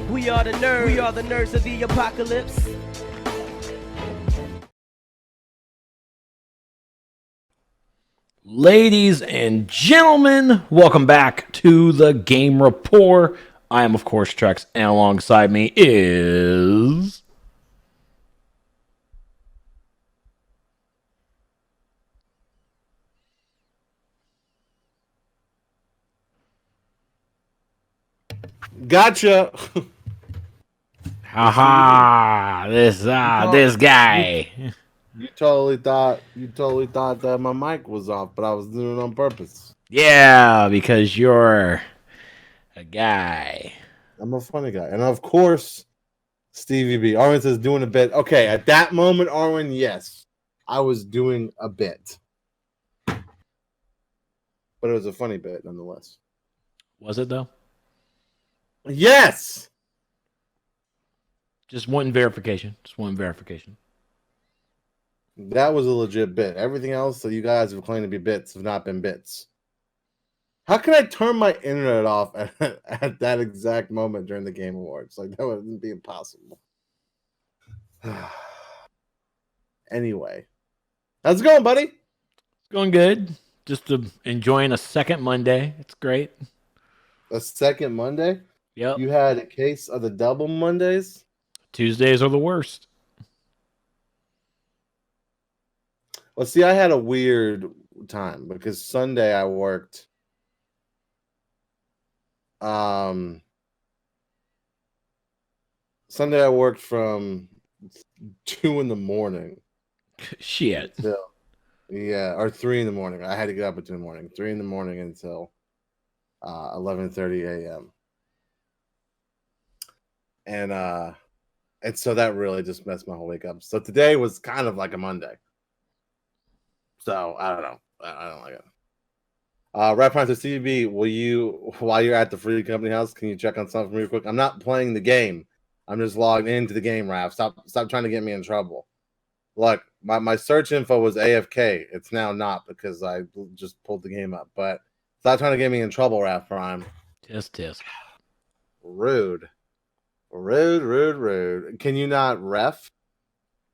We are the nerds. We are the nerds of the apocalypse. Ladies and gentlemen, welcome back to the Game Report. I am, of course, Trex, and alongside me is... Gotcha. Haha, this guy. You totally thought that my mic was off, but I was doing it on purpose. Yeah, because you're a guy. I'm a funny guy. And of course, Stevie B. Arwen says doing a bit. Okay, at that moment, Arwen, yes, I was doing a bit. But it was a funny bit nonetheless. Was it, though? Yes! Just wanting verification. That was a legit bit. Everything else that you guys have claimed to be bits have not been bits. How can I turn my internet off at that exact moment during the Game Awards? Like, that wouldn't be impossible. Anyway. How's it going, buddy? It's going good. Just enjoying a second Monday. It's great. A second Monday? Yep. You had a case of the double Mondays? Tuesdays are the worst. Well, see, I had a weird time because Sunday I worked. Sunday I worked from 2 a.m. Shit. Or 3 a.m. I had to get up at 2 a.m. 3 a.m. until 11:30 a.m. And so that really just messed my whole week up. So today was kind of like a Monday. So I don't know. I don't like it. Rap Hunter CB, will you, while you're at the Free Company House, can you check on something real quick? I'm not playing the game. I'm just logged into the game, Rap. Stop trying to get me in trouble. Look, my search info was AFK. It's now not because I just pulled the game up. But stop trying to get me in trouble, Rap Prime. Tisk. Rude. Can you not ref?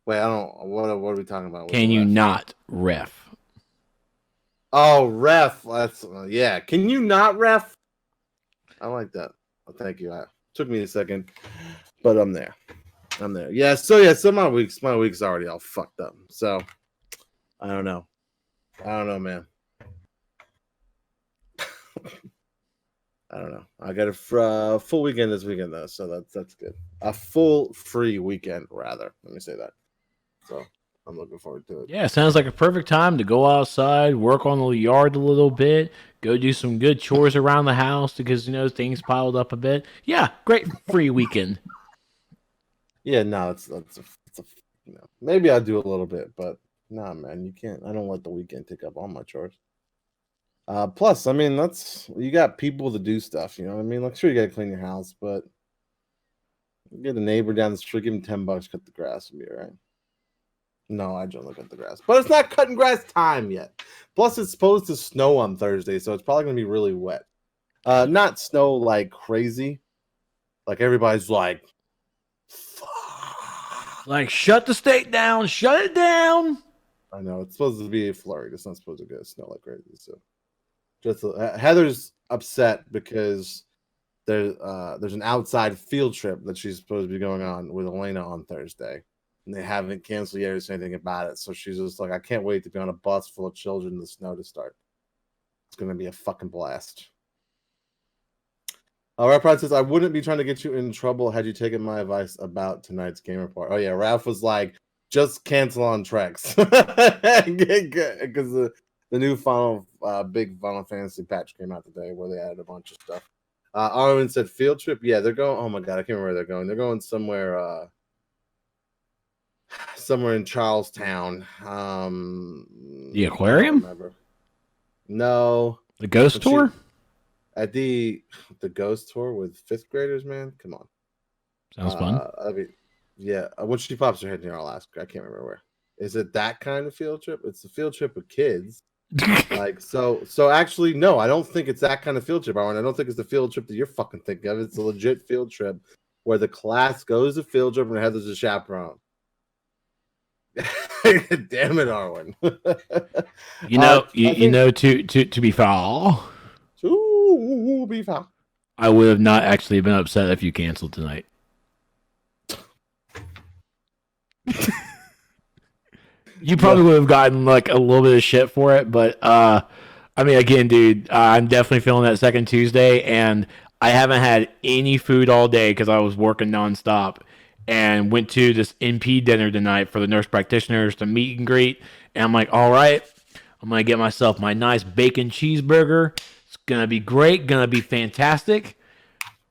Wait, I don't. What are we talking about? Can you not ref? Oh, ref. That's yeah. Can you not ref? I like that. Well, thank you. It took me a second, but I'm there. Yeah. So my week's already all fucked up. So I don't know, man. I don't know. I got a full weekend this weekend though, so that's good. A full free weekend, rather. Let me say that. So I'm looking forward to it. Yeah, sounds like a perfect time to go outside, work on the yard a little bit, go do some good chores around the house because things piled up a bit. Yeah, great free weekend. Yeah, no, it's maybe I'll do a little bit, but nah, man, you can't. I don't let the weekend take up all my chores. Plus, I mean, you got people to do stuff, you know what I mean? Like, sure, you gotta clean your house, but get a neighbor down the street, give him $10, cut the grass, and be all right. No, I don't look at the grass, but it's not cutting grass time yet. Plus, it's supposed to snow on Thursday, so it's probably gonna be really wet. Not snow like crazy, like everybody's like, fuck. Like, shut the state down, shut it down. I know it's supposed to be a flurry. It's not supposed to go snow like crazy. So, Heather's upset because there's an outside field trip that she's supposed to be going on with Elena on Thursday, and they haven't canceled yet or said anything about it. So she's just like, I can't wait to be on a bus full of children in the snow to start. It's gonna be a fucking blast. Rap says, I wouldn't be trying to get you in trouble had you taken my advice about tonight's Game Report. Oh yeah, Ralph was like, just cancel on Trex because the new big Final Fantasy patch came out today where they added a bunch of stuff. Arwen said field trip. Yeah, they're going. Oh my god, I can't remember where they're going. They're going somewhere in Charlestown. The aquarium? No. The ghost tour? At the ghost tour with fifth graders, man. Come on. Sounds fun. Yeah, when she pops her head in here, I'll ask her. I can't remember where. Is it that kind of field trip? It's a field trip with kids. Like so actually, no, I don't think it's that kind of field trip, Aaron. I don't think it's the field trip that you're fucking thinking of. It's a legit field trip where the class goes to field trip and Heather's a chaperone. Damn it, Arwen. To be foul. To be foul. I would have not actually been upset if you canceled tonight. You probably would have gotten like a little bit of shit for it, but I mean, again, dude, I'm definitely feeling that second Tuesday, and I haven't had any food all day because I was working nonstop, and went to this NP dinner tonight for the nurse practitioners to meet and greet, and I'm like, all right, I'm gonna get myself my nice bacon cheeseburger. It's gonna be great, gonna be fantastic.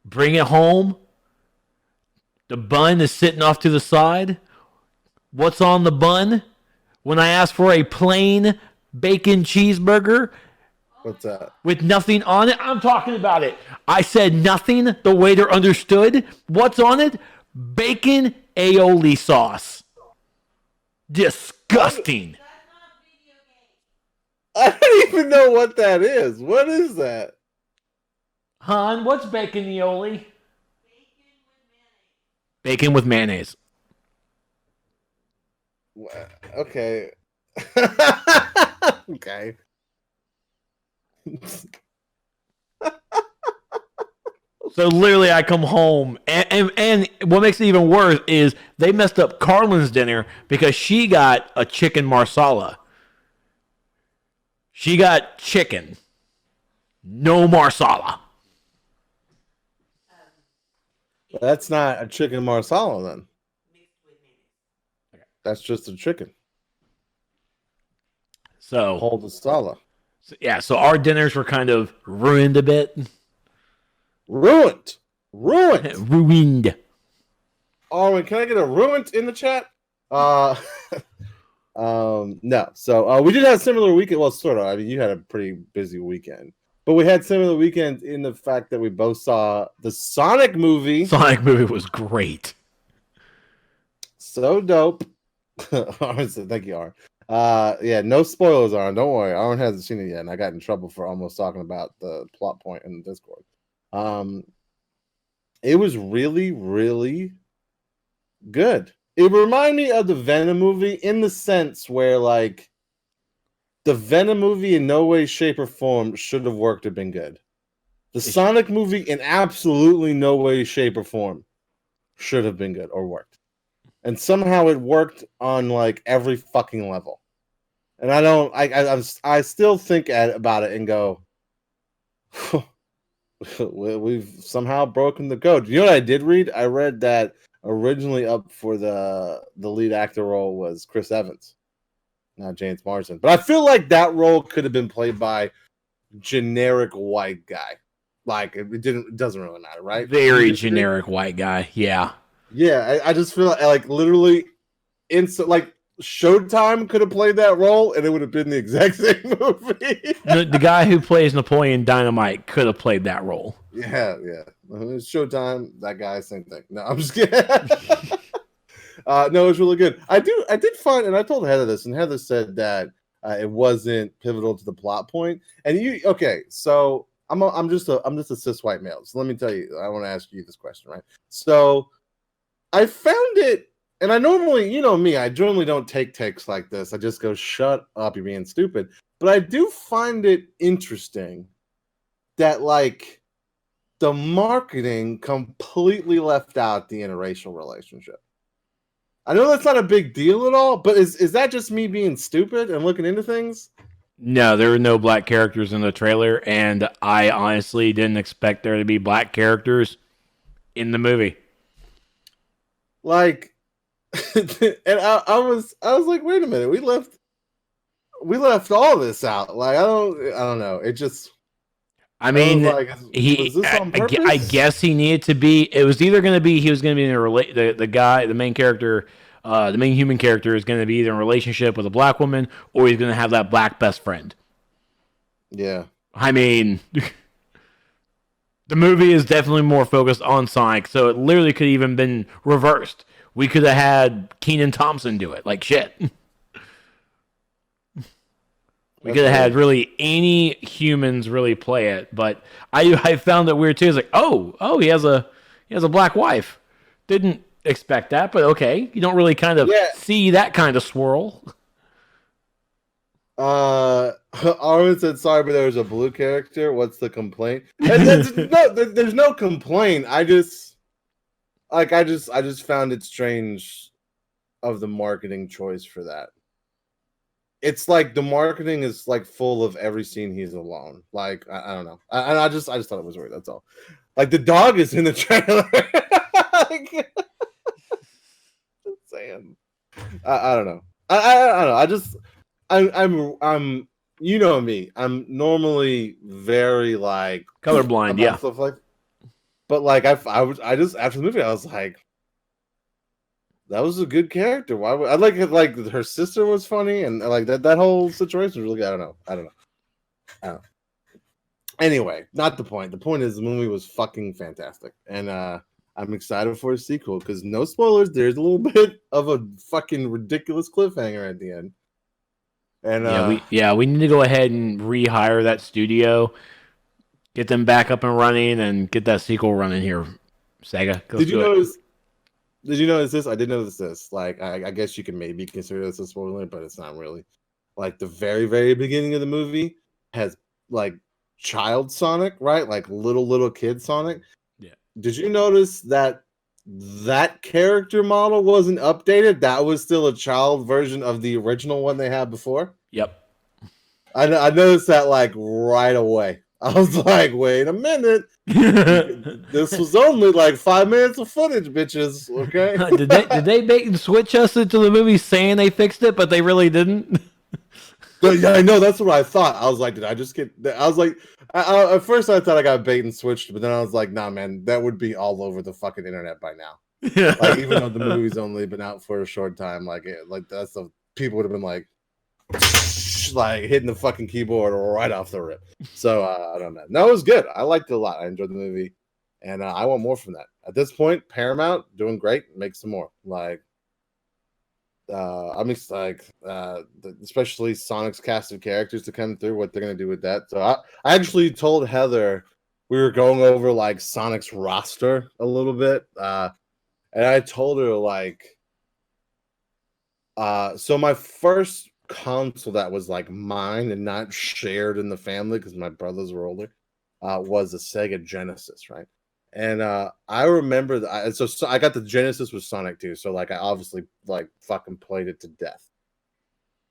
Bring it home. The bun is sitting off to the side. What's on the bun? When I asked for a plain bacon cheeseburger, what's that? With nothing on it, I'm talking about it. I said nothing. The waiter understood. What's on it? Bacon aioli sauce. Disgusting. I don't even know what that is. What is that? Han, what's bacon aioli? Bacon with mayonnaise. Okay. Okay. So literally I come home and what makes it even worse is they messed up Carlin's dinner because she got a chicken marsala. She got chicken. No marsala. That's not a chicken marsala then. That's just a chicken. So hold the sala. So our dinners were kind of ruined a bit. Ruined. Ruined. Oh, can I get a ruined in the chat? No. So we did have a similar weekend. Well, sort of. I mean, you had a pretty busy weekend. But we had similar weekends in the fact that we both saw the Sonic movie. Sonic movie was great. So dope. Thank you, Aaron. Yeah, no spoilers, Aaron. Don't worry. Aaron hasn't seen it yet, and I got in trouble for almost talking about the plot point in the Discord. It was really, really good. It reminded me of the Venom movie in the sense where, like, the Venom movie in no way, shape, or form should have worked or been good. The Sonic movie in absolutely no way, shape, or form should have been good or worked. And somehow it worked on like every fucking level. And I still think about it and go, we've somehow broken the code. You know what I did read? I read that originally up for the lead actor role was Chris Evans, not James Marsden. But I feel like that role could have been played by generic white guy. Like it doesn't really matter, right? Very generic white guy. Yeah. Yeah, I just feel like literally like Showtime could have played that role and it would have been the exact same movie. The guy who plays Napoleon Dynamite could have played that role. Yeah. It's Showtime, that guy, same thing. No, I'm just kidding. No, it was really good. I did find, and I told Heather this, and Heather said that it wasn't pivotal to the plot point. And so I'm just a cis white male. So let me tell you, I want to ask you this question, right? So I found it, and I normally, you know me, I generally don't take takes like this. I just go, shut up, you're being stupid. But I do find it interesting that, like, the marketing completely left out the interracial relationship. I know that's not a big deal at all, but is that just me being stupid and looking into things? No, there were no black characters in the trailer, and I honestly didn't expect there to be black characters in the movie. Like, and I was like, wait a minute, we left all this out. Like, I don't know. It just, I mean, was this on purpose? I guess he needed to be. It was either going to be he was going to be in the main character, the main human character is going to be either in a relationship with a black woman or he's going to have that black best friend. Yeah, I mean. The movie is definitely more focused on Sonic, so it literally could have even been reversed. We could have had Kenan Thompson do it, like shit. We could have had really any humans really play it, but I found it weird too. It's like, oh, he has a black wife. Didn't expect that, but okay. You don't really kind of see that kind of swirl. Armin said, "Sorry, but there was a blue character. What's the complaint?" There's no complaint. I just found it strange of the marketing choice for that. It's like the marketing is like full of every scene he's alone. Like I don't know. I just thought it was weird. That's all. Like the dog is in the trailer. Like, saying, I don't know. I don't know. I'm you know me. I'm normally very like colorblind. Yeah. Stuff like, but like I just after the movie I was like, that was a good character. Why would I like it? Like her sister was funny, and like that whole situation was really good. I don't know. Anyway, not the point. The point is the movie was fucking fantastic, and I'm excited for a sequel because no spoilers. There's a little bit of a fucking ridiculous cliffhanger at the end. And we need to go ahead and rehire that studio, get them back up and running, and get that sequel running here. Sega, did you notice? Did you notice this? I did notice this. Like, I guess you can maybe consider this a spoiler, but it's not really. Like the very, very beginning of the movie has like child Sonic, right? Like little kid Sonic. Yeah. Did you notice that character model wasn't updated? That was still a child version of the original one they had before. Yep. I noticed that like right away. I was like, wait a minute. This was only like 5 minutes of footage, bitches. Okay. did they bait and switch us into the movie saying they fixed it, but they really didn't? Yeah, I know. That's what I thought. I was like, did I just get? I was like, at first I thought I got bait and switched, but then I was like, nah, man, that would be all over the fucking internet by now. Like, even though the movie's only been out for a short time, like that's the people would have been like hitting the fucking keyboard right off the rip. So I don't know. No, it was good. I liked it a lot. I enjoyed the movie, and I want more from that. At this point, Paramount doing great. Make some more. Like. I'm excited, especially Sonic's cast of characters to come through. What they're gonna do with that? So I actually told Heather we were going over like Sonic's roster a little bit, and I told her like, so my first console that was like mine and not shared in the family because my brothers were older, was a Sega Genesis, right? And I remember that. So I got the Genesis with Sonic 2. So like I obviously like fucking played it to death.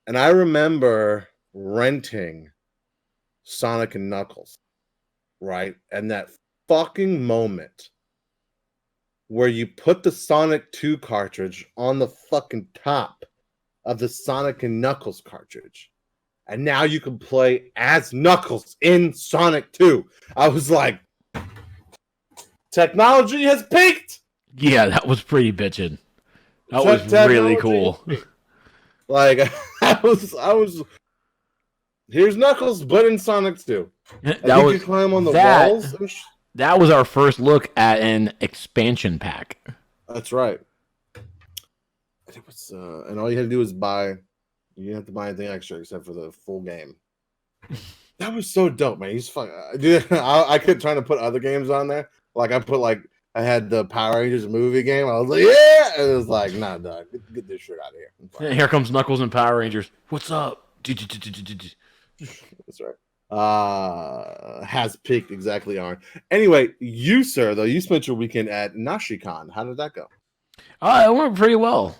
And I remember renting Sonic and Knuckles, right? And that fucking moment where you put the Sonic 2 cartridge on the fucking top of the Sonic and Knuckles cartridge. And now you can play as Knuckles in Sonic 2. I was like, technology has peaked. Yeah, that was pretty bitchin'. That was really cool. Like I was. Here's Knuckles, but in Sonic 2. That was you climb on the walls. That was our first look at an expansion pack. That's right. It was, and all you had to do was buy. You didn't have to buy anything extra except for the full game. That was so dope, man. He's fun. Dude, I kept trying to put other games on there. Like I had the Power Rangers movie game. I was like, yeah. And it was like, nah, dog, get this shit out of here. Here comes Knuckles and Power Rangers. What's up? That's right. Has peaked exactly, Arn. Anyway, you, sir, though, you spent your weekend at Nashicon. How did that go? It went pretty well.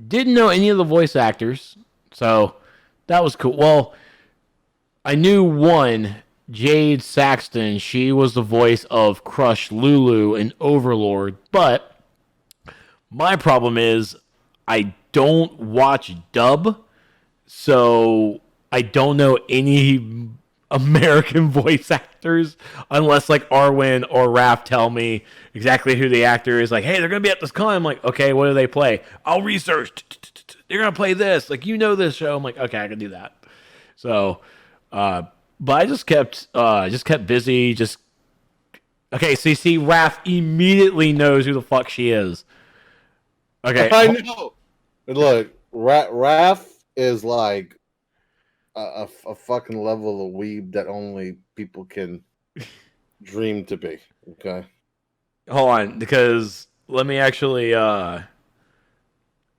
Didn't know any of the voice actors, so that was cool. Well, I knew one, Jade Saxton. She was the voice of Crush Lulu in Overlord, but my problem is I don't watch dub, so I don't know any American voice actors unless like Arwen or Raph tell me exactly who the actor is. Like, hey, they're gonna be at this con. I'm like, okay, what do they play? I'll research. They're gonna play this. Like, you know this show. I'm like, okay, I can do that. So, but I just kept busy. Okay. So you see, Raph immediately knows who the fuck she is. Okay, I know. Look, Raph is like a fucking level of weeb that only people can dream to be. Okay, hold on, because let me actually, because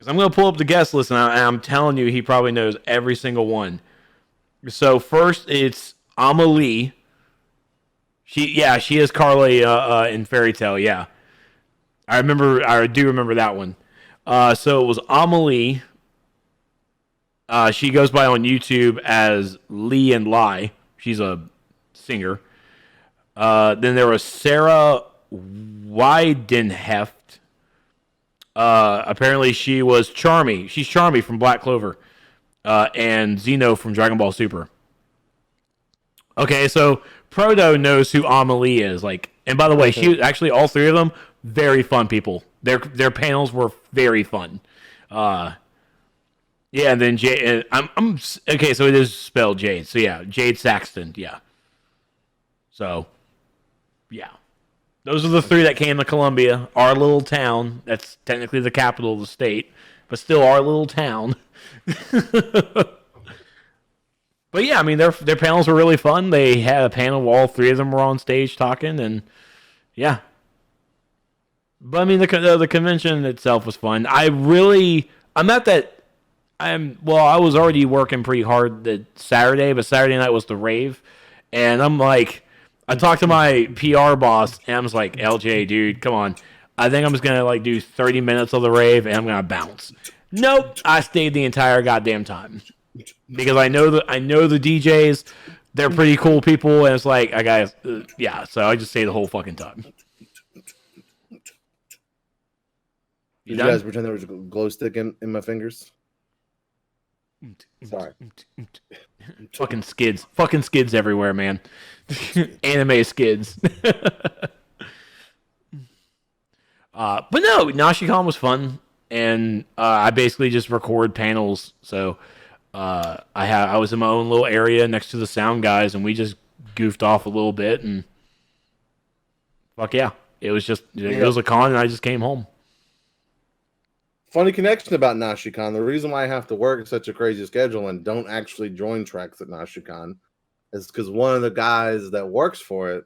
I'm going to pull up the guest list, and I'm telling you, he probably knows every single one. So first, it's Amelie. She is Carly in Fairy Tale. Yeah, I do remember that one. So it was Amelie. She goes by on YouTube as Lee and Lie. She's a singer. Then there was Sarah Weidenheft. Apparently she was Charmy. She's Charmy from Black Clover. And Xeno from Dragon Ball Super. Okay, so Proto knows who Amelie is. Like, and by the way, she actually all three of them very fun people. Their panels were very fun. Yeah, and then Jade. I'm okay. So it is spelled Jade. So yeah, Jade Saxton. Yeah. So, yeah, those are the three that came to Columbia, our little town. That's technically the capital of the state, but still our little town. But yeah, I mean their panels were really fun. They had a panel where all three of them were on stage talking, and yeah. But I mean the convention itself was fun. I'm not that. I was already working pretty hard the Saturday, but Saturday night was the rave, and I'm like, I talked to my PR boss, and I was like, LJ, dude, come on, I think I'm just gonna like do 30 minutes of the rave, and I'm gonna bounce. Nope, I stayed the entire goddamn time because I know the DJs, they're pretty cool people, and it's like yeah, so I just stayed the whole fucking time. You guys pretend there was a glow stick in my fingers? Sorry. Fucking skids everywhere, man. Anime skids. But no, NashiCon was fun, and I basically just record panels. So I was in my own little area next to the sound guys, and we just goofed off a little bit, and fuck yeah, it was a con, and I just came home. Funny connection about NashiCon. The reason why I have to work such a crazy schedule and don't actually join tracks at NashiCon is because one of the guys that works for it,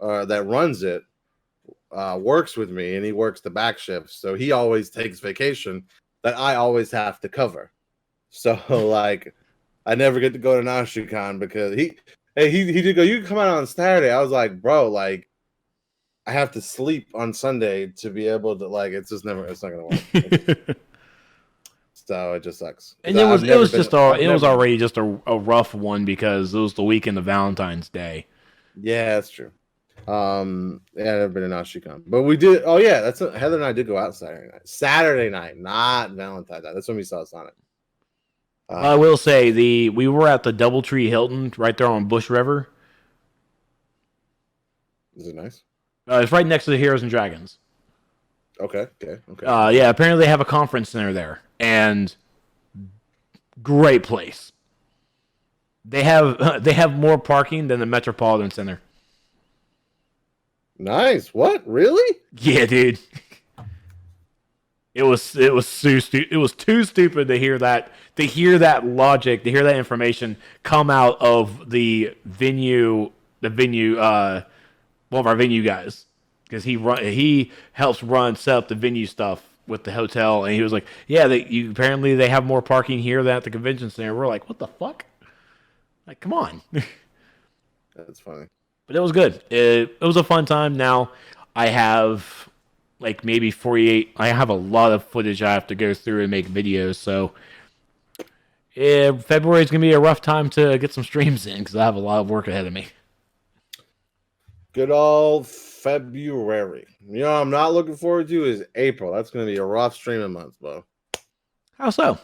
that runs it, works with me, and he works the back shifts. So he always takes vacation that I always have to cover. So like, I never get to go to NashiCon because he did go, you can come out on Saturday. I was like, bro, like, I have to sleep on Sunday to be able to, like, it's not gonna work. So it just sucks. And it was already just a rough one because it was the weekend of Valentine's Day. Yeah, that's true. Yeah, I've never been in NashiCon, but we did. Oh yeah, Heather and I did go out Saturday night, not Valentine's night. That's when we saw Sonic. I will say we were at the DoubleTree Hilton right there on Bush River. Is it nice? It's right next to the Heroes and Dragons. Okay. Yeah, apparently they have a conference center there, and great place. They have more parking than the Metropolitan Center. Nice. What? Really? Yeah, dude. It was so stupid. It was too stupid to hear that logic, to hear that information come out of the venue. One of our venue guys, because he helps set up the venue stuff with the hotel, and he was like, "Yeah, apparently they have more parking here than at the convention center." We're like, "What the fuck?" Like, come on. That's funny, but it was good. It was a fun time. Now I have like maybe 48. I have a lot of footage I have to go through and make videos. So February is gonna be a rough time to get some streams in because I have a lot of work ahead of me. Good old February. You know, I'm not looking forward to is April. That's going to be a rough streaming month, bro. How so?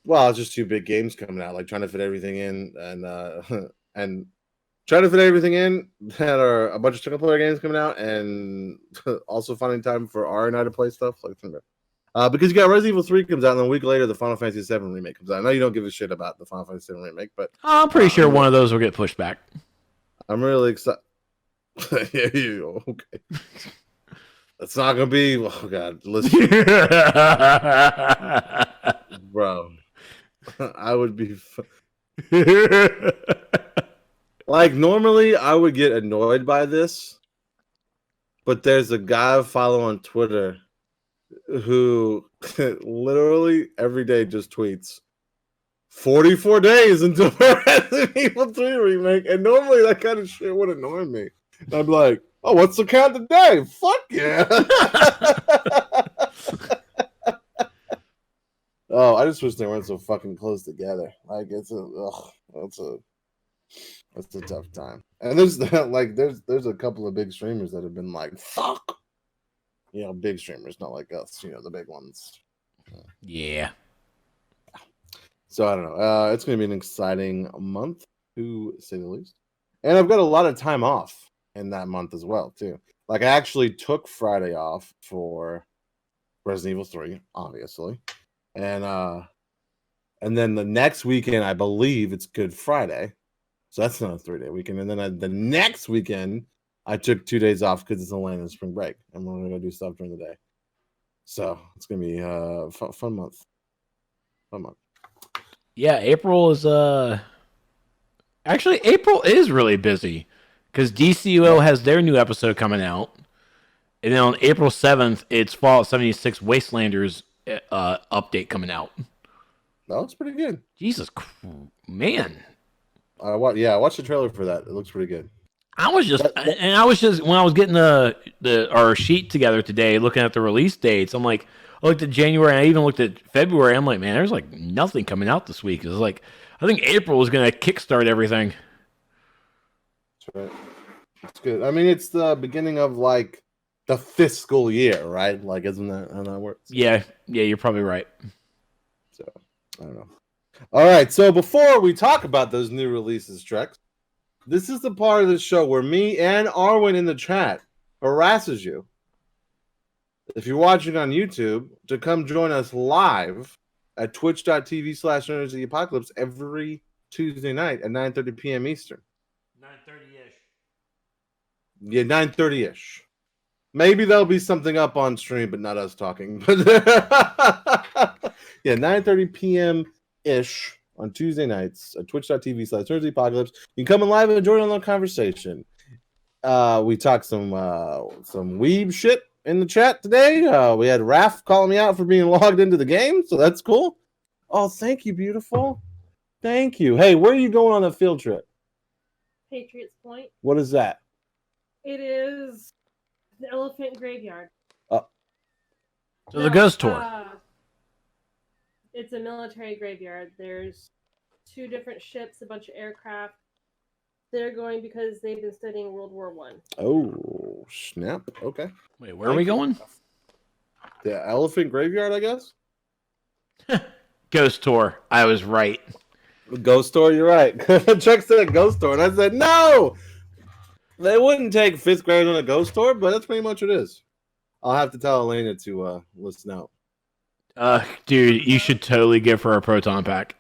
Well, it's just two big games coming out, like trying to fit everything in, and trying to fit everything in that are a bunch of single player games coming out, and also finding time for R and I to play stuff like because you got Resident Evil 3 comes out, and then a week later the Final Fantasy 7 remake comes out. I know you don't give a shit about the Final Fantasy 7 remake, but I'm pretty sure one of those will get pushed back. I'm really excited. Okay. That's not gonna be. Oh God, listen, bro. I would be like normally I would get annoyed by this, but there's a guy I follow on Twitter who literally every day just tweets 44 days until Resident Evil 3 remake, and normally that kind of shit would annoy me. I'd be like, oh, what's the count today? Fuck yeah. Oh, I just wish they weren't so fucking close together. Like that's a tough time. And there's a couple of big streamers that have been like, fuck. You know, big streamers, not like us, you know, the big ones. Yeah. So I don't know. It's gonna be an exciting month, to say the least. And I've got a lot of time off in that month as well, too. Like I actually took Friday off for Resident Evil 3, obviously. And then the next weekend, I believe it's Good Friday. So that's not a 3-day weekend. And then the next weekend, I took 2 days off because it's Atlanta's spring break. And we're going to go do stuff during the day. So it's going to be a fun month. Fun month. Yeah, April is actually April is really busy because DCUO has their new episode coming out, and then on April 7th, it's Fallout 76 Wastelanders update coming out. That looks pretty good. Jesus, man! I watched the trailer for that. It looks pretty good. I was just when I was getting our sheet together today, looking at the release dates. I'm like, I looked at January, and I even looked at February. I'm like, man, there's like nothing coming out this week. It's like, I think April is going to kickstart everything. That's right. It's good. I mean, it's the beginning of like the fiscal year, right? Like, isn't that how that works? Yeah, you're probably right. So, I don't know. All right, so before we talk about those new releases, Trex, this is the part of the show where me and Arwen in the chat harasses you. If you're watching on YouTube, to come join us live at twitch.tv/NerdsOfTheApocalypse every Tuesday night at 9:30 p.m. Eastern. 9:30-ish. Yeah, 9:30-ish. Maybe there'll be something up on stream, but not us talking. But yeah, 9:30 p.m.-ish on Tuesday nights at twitch.tv/NerdsOfTheApocalypse. You can come in live and join on the conversation. We talked some weeb shit in the chat today. We had Raph calling me out for being logged into the game, so that's cool. Oh, thank you, beautiful. Thank you. Hey, where are you going on a field trip? Patriots Point. What is that? It is the elephant graveyard. So the ghost tour. It's a military graveyard. There's 2 different ships, a bunch of aircraft. They're going because they've been studying World War I. Oh, snap. Okay. Wait, where are we going? The elephant graveyard, I guess? Ghost tour. I was right. Ghost tour, you're right. Chuck said ghost tour, and I said, no! They wouldn't take 5th grade on a ghost tour, but that's pretty much what it is. I'll have to tell Elena to listen out. Dude, you should totally give her a proton pack.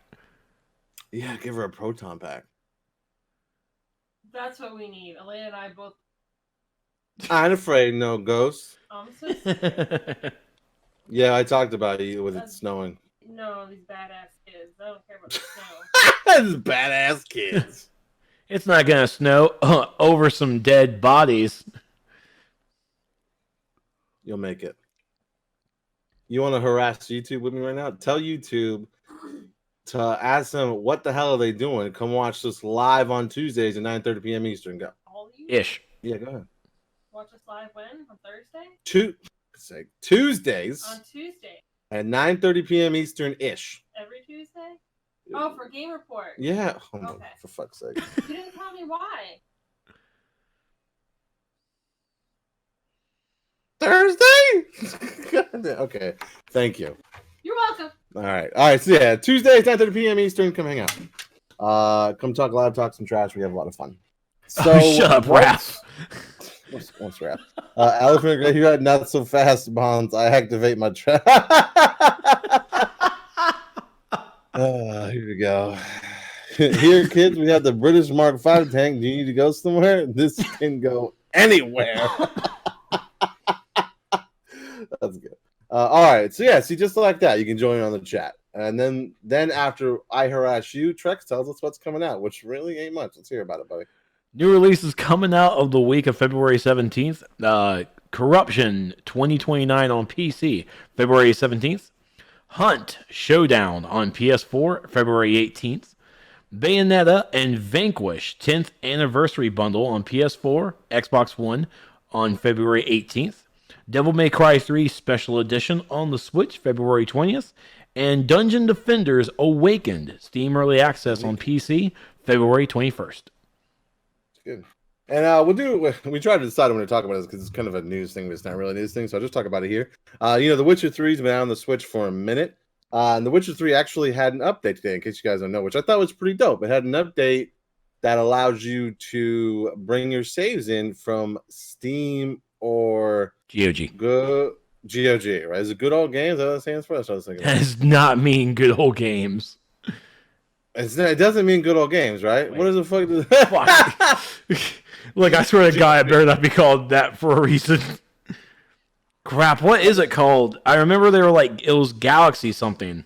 Yeah, give her a proton pack. That's what we need. Elena and I both. I'm afraid no ghosts. I'm so scared. Yeah, I talked about you with it snowing. No, these badass kids. I don't care about the snow. These badass kids. It's not going to snow over some dead bodies. You'll make it. You want to harass YouTube with me right now? Tell YouTube to ask them what the hell are they doing. Come watch this live on Tuesdays at 9:30 p.m. Eastern. Go. All of you? Ish. Yeah, go ahead. Watch us live when? On Thursday? Tuesdays On Tuesday. at 9:30 p.m. Eastern ish. Every Tuesday? Oh, for Game Report. Yeah. Oh, Okay. for fuck's sake. You didn't tell me why. Thursday? Okay. Thank you. You're welcome. All right. So yeah, Tuesdays, 9:30 p.m. Eastern. Come hang out. Come talk live, talk some trash. We have a lot of fun. So shut up, Raph. What's Raph? Elephant graveyard, not so fast, Bonds. I activate my trap. Here we go. Here, kids, we have the British Mark V tank. Do you need to go somewhere? This can go anywhere. That's good. All right. So yeah, see, just like that, you can join on the chat. And then after I harass you, Trex tells us what's coming out, which really ain't much. Let's hear about it, buddy. New releases coming out of the week of February 17th. Corruption 2029 on PC, February 17th. Hunt Showdown on PS4, February 18th. Bayonetta and Vanquish 10th Anniversary Bundle on PS4, Xbox One on February 18th. Devil May Cry 3 Special Edition on the Switch, February 20th. And Dungeon Defenders Awakened, Steam Early Access on PC, February 21st. Good. And we tried to decide when to talk about this because it's kind of a news thing, but it's not really a news thing, so I'll just talk about it here. The Witcher 3's been out on the Switch for a minute. And The Witcher 3 actually had an update today, in case you guys don't know, which I thought was pretty dope. It had an update that allows you to bring your saves in from Steam or GOG. GOG, right? Is it Good Old Games? Is that what it stands for? That's what I was thinking. That does not mean Good Old Games. It doesn't mean Good Old Games, right? Wait. What does the fuck do Look, I swear to God, it better not be called that for a reason. Crap, what is it called? I remember they were like, it was Galaxy something.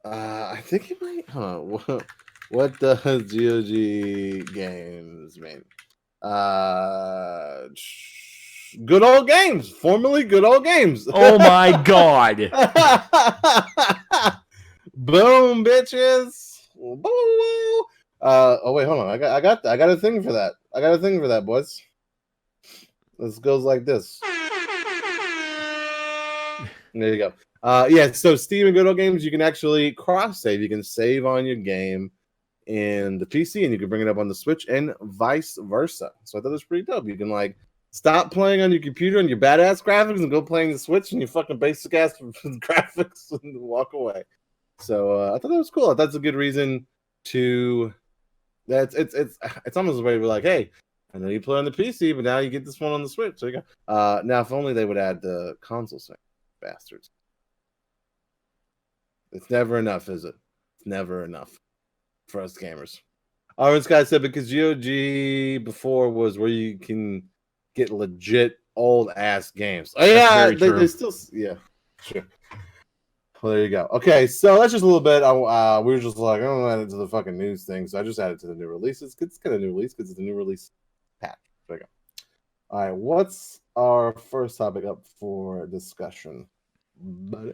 I think it might. What does GOG Games mean? Good Old Games, formerly Good Old Games. Oh my God! Boom, bitches. Boom. Oh wait, hold on. I got a thing for that. I got a thing for that, boys. This goes like this. There you go. So Steam and Good Old Games, you can actually cross-save. You can save on your game in the PC, and you can bring it up on the Switch, and vice versa. So I thought it was pretty dope. You can, like, stop playing on your computer and your badass graphics and go playing the Switch and your fucking basic-ass graphics and walk away. So I thought that was cool. I thought that's a good reason to... It's almost a way to be like, hey, I know you play on the PC, but now you get this one on the Switch. There you go. Now, if only they would add the console thing. Bastards. It's never enough, is it? It's never enough for us gamers. This guy said because GOG before was where you can get legit old ass games. Oh yeah, they still, yeah, sure. Well, there you go. Okay, so that's just a little bit. We were just like, I don't add it to the fucking news thing, so I just added to the new releases. It's kind of new release because it's a new release patch. There you go. All right, what's our first topic up for discussion, buddy?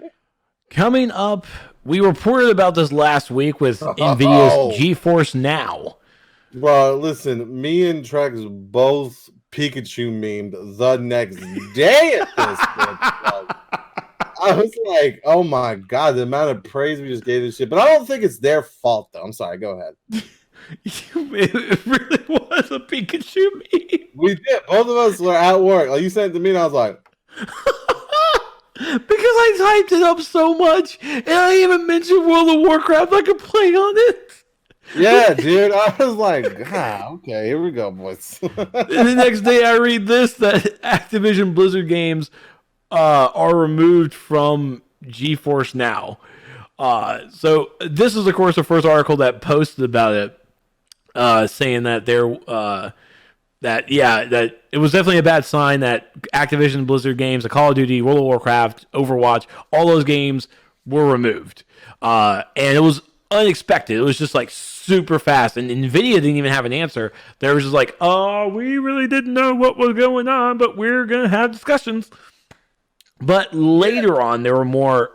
Coming up, we reported about this last week with Nvidia's GeForce Now. Bro, listen, me and Trex both Pikachu memed the next day at this bitch. I was like, oh my God, the amount of praise we just gave this shit. But I don't think it's their fault, though. I'm sorry, go ahead. It really was a Pikachu meme. We did. Both of us were at work. Like, you sent it to me, and I was like... Because I typed it up so much, and I even mentioned World of Warcraft. I could play on it. Yeah, dude. I was like, okay, here we go, boys. And the next day, I read this that Activision Blizzard games are removed from GeForce Now. So this is, of course, the first article that posted about it, saying that that it was definitely a bad sign that Activision Blizzard games, the Call of Duty, World of Warcraft, Overwatch, all those games were removed. And it was unexpected. It was just like super fast. And Nvidia didn't even have an answer. They were just like, oh, we really didn't know what was going on, but we're going to have discussions. But later on, there were more,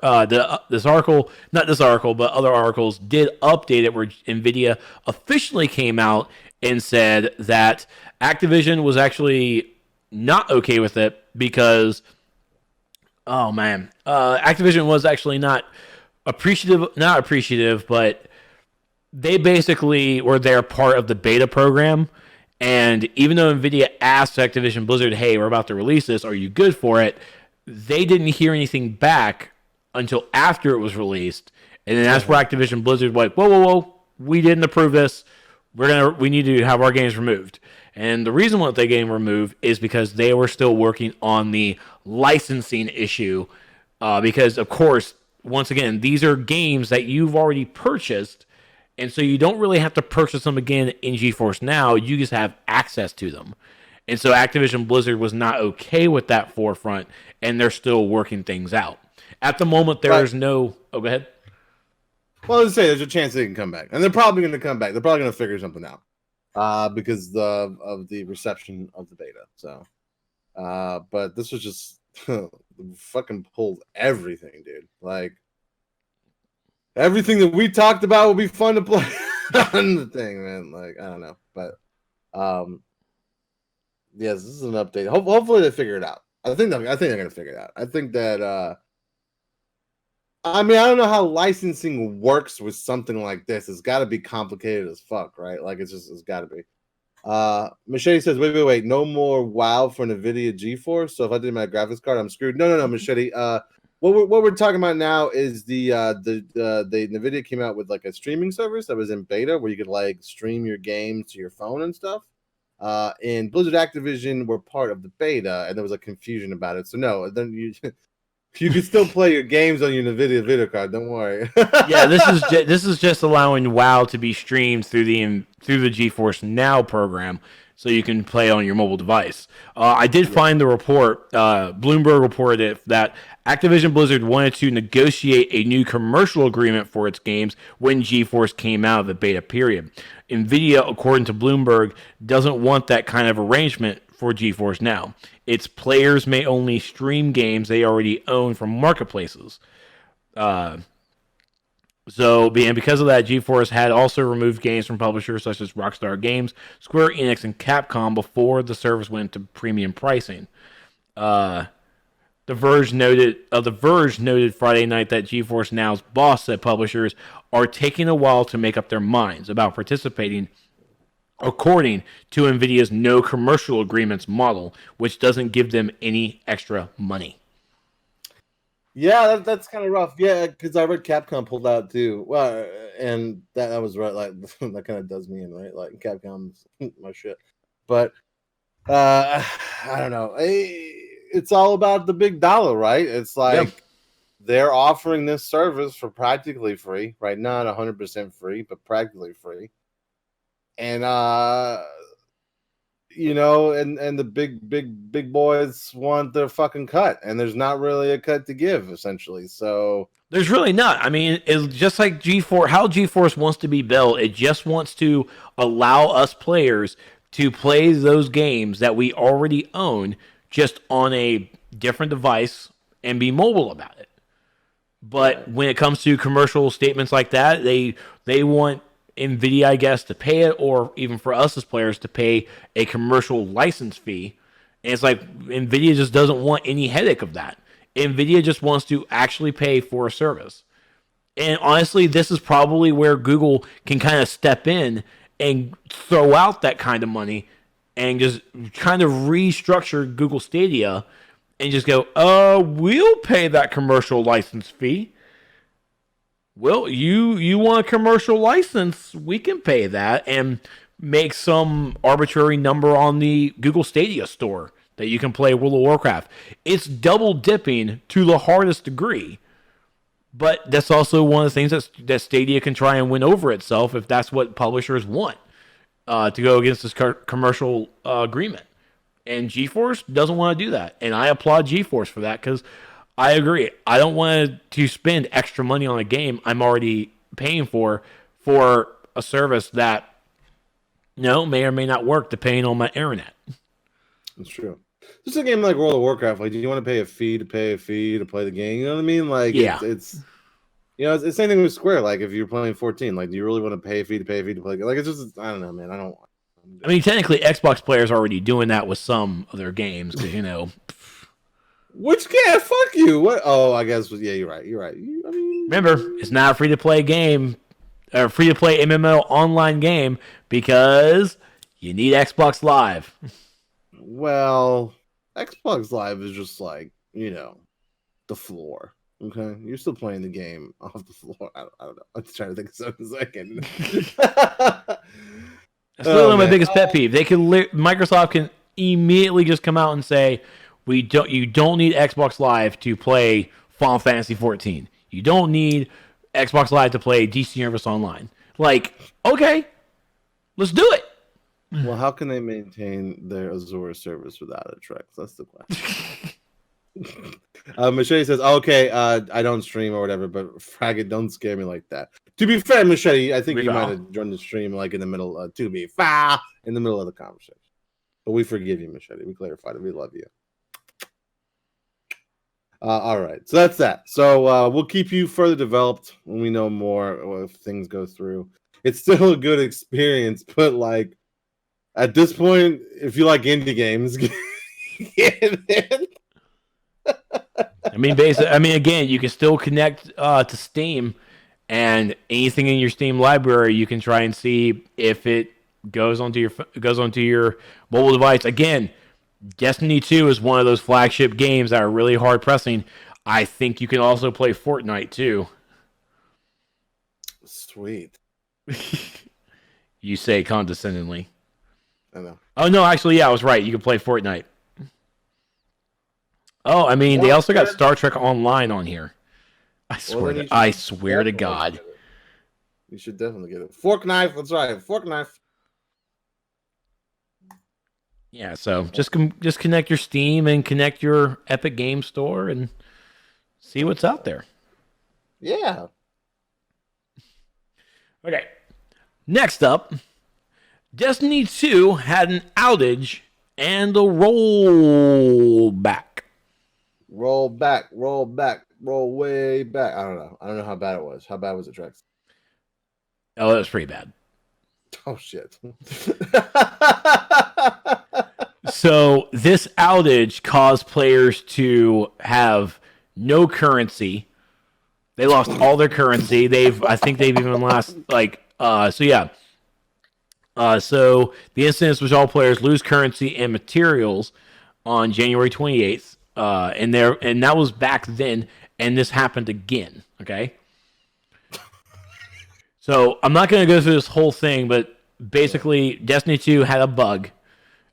this article, not this article, but other articles did update it where Nvidia officially came out and said that Activision was actually not okay with it because, Activision was actually not appreciative, but they basically were their part of the beta program. And even though Nvidia asked Activision Blizzard, hey, we're about to release this, are you good for it? They didn't hear anything back until after it was released. And then that's where Activision Blizzard was like, whoa, we didn't approve this. We need to have our games removed. And the reason why they game removed is because they were still working on the licensing issue. Because, of course, once again, these are games that you've already purchased. And so you don't really have to purchase them again in GeForce Now. You just have access to them. And so Activision Blizzard was not okay with that forefront, and they're still working things out. At the moment, there's no... Oh, go ahead. Well, let's say there's a chance they can come back. And they're probably going to come back. They're probably going to figure something out because of the reception of the beta. So, But this was just fucking pulled everything, dude. Like everything that we talked about will be fun to play on the thing, man. Like I don't know, but yes, this is an update. Hopefully they figure it out. I think they're gonna figure it out. I think that I mean, I don't know how licensing works with something like this. It's got to be complicated as fuck, right? Like it's got to be. Machete says, wait, no more WoW for Nvidia GeForce. So if I did my graphics card, I'm screwed. No, Machete. What we're talking about now is the Nvidia came out with like a streaming service that was in beta where you could like stream your games to your phone and stuff. And Blizzard Activision were part of the beta, and there was a confusion about it. So no, then you can still play your games on your Nvidia video card. Don't worry. Yeah, this is just allowing WoW to be streamed through the GeForce Now program, so you can play on your mobile device. I did find the report. Bloomberg reported that Activision Blizzard wanted to negotiate a new commercial agreement for its games when GeForce came out of the beta period. Nvidia, according to Bloomberg, doesn't want that kind of arrangement for GeForce Now. Its players may only stream games they already own from marketplaces. And because of that, GeForce had also removed games from publishers such as Rockstar Games, Square Enix, and Capcom before the service went to premium pricing. The Verge noted Friday night that GeForce Now's boss said publishers are taking a while to make up their minds about participating, according to Nvidia's no commercial agreements model, which doesn't give them any extra money. Yeah, that's kind of rough. Yeah, because I read Capcom pulled out too. Well, and that was right. Like that kind of does me in, right? Like Capcom's my shit. But I don't know. It's all about the big dollar, right? It's like they're offering this service for practically free, right? Not 100% free, but practically free. And you know, and the big boys want their fucking cut, and there's not really a cut to give, essentially. So there's really not. I mean, it's just like GeForce. How GeForce wants to be built, it just wants to allow us players to play those games that we already own, just on a different device and be mobile about it. But when it comes to commercial statements like that, they want Nvidia, I guess, to pay it, or even for us as players to pay a commercial license fee. And it's like Nvidia just doesn't want any headache of that. Nvidia just wants to actually pay for a service. And honestly, this is probably where Google can kind of step in and throw out that kind of money and just kind of restructure Google Stadia and just go, we'll pay that commercial license fee. Well, you want a commercial license, we can pay that, and make some arbitrary number on the Google Stadia store that you can play World of Warcraft. It's double dipping to the hardest degree. But that's also one of the things that Stadia can try and win over itself if that's what publishers want, to go against this commercial agreement. And GeForce doesn't want to do that. And I applaud GeForce for that, because I agree. I don't want to spend extra money on a game I'm already paying for a service that, may or may not work depending on my internet. That's true. Just a game like World of Warcraft, like, do you want to pay a fee to play the game? You know what I mean? Like, yeah. It's it's the same thing with Square. Like, if you're playing 14, like, do you really want to pay a fee to play? Like, it's just, I don't know, man. I mean, technically, Xbox players are already doing that with some of their games, because, Which game? Fuck you. What? Oh, I guess. Yeah, you're right. Remember, it's not a free-to-play game, or free-to-play MMO online game, because you need Xbox Live. Well, Xbox Live is just like, the floor. Okay? You're still playing the game off the floor. I don't know. I'm just trying to think of something I can. That's literally my biggest pet peeve. Microsoft can immediately just come out and say, you don't need Xbox Live to play Final Fantasy 14. You don't need Xbox Live to play DC Universe Online. Like, okay, let's do it. Well, how can they maintain their Azure service without a Trex? That's the question. Machete says, okay, I don't stream or whatever, but Fraggot, don't scare me like that. To be fair, Machete, I think you might have joined the stream like in the middle, in the middle of the conversation. But we forgive you, Machete. We clarified it. We love you. All right, so that's that. So we'll keep you further developed when we know more or if things go through. It's still a good experience, but like at this point, if you like indie games, get in. I mean, basically, again, you can still connect to Steam, and anything in your Steam library, you can try and see if it goes onto your mobile device. Again, Destiny 2 is one of those flagship games that are really hard pressing. I think you can also play Fortnite too. Sweet. You say condescendingly. I know. Oh no, actually, yeah, I was right. You can play Fortnite. Oh, I mean, they also got Star Trek Online on here. I swear to God. You should definitely get it. Fork knife. That's right. Fork knife. Yeah, so just connect your Steam and connect your Epic Game Store and see what's out there. Yeah. Okay. Next up, Destiny 2 had an outage and a rollback. Roll back, roll way back. I don't know how bad it was. How bad was it, Trex? Oh, it was pretty bad. Oh shit. So this outage caused players to have no currency. They lost all their currency. I think they've even lost so yeah. So the incident was all players lose currency and materials on January 28th. And that was back then, and this happened again. Okay. So I'm not going to go through this whole thing, but basically, Destiny 2 had a bug,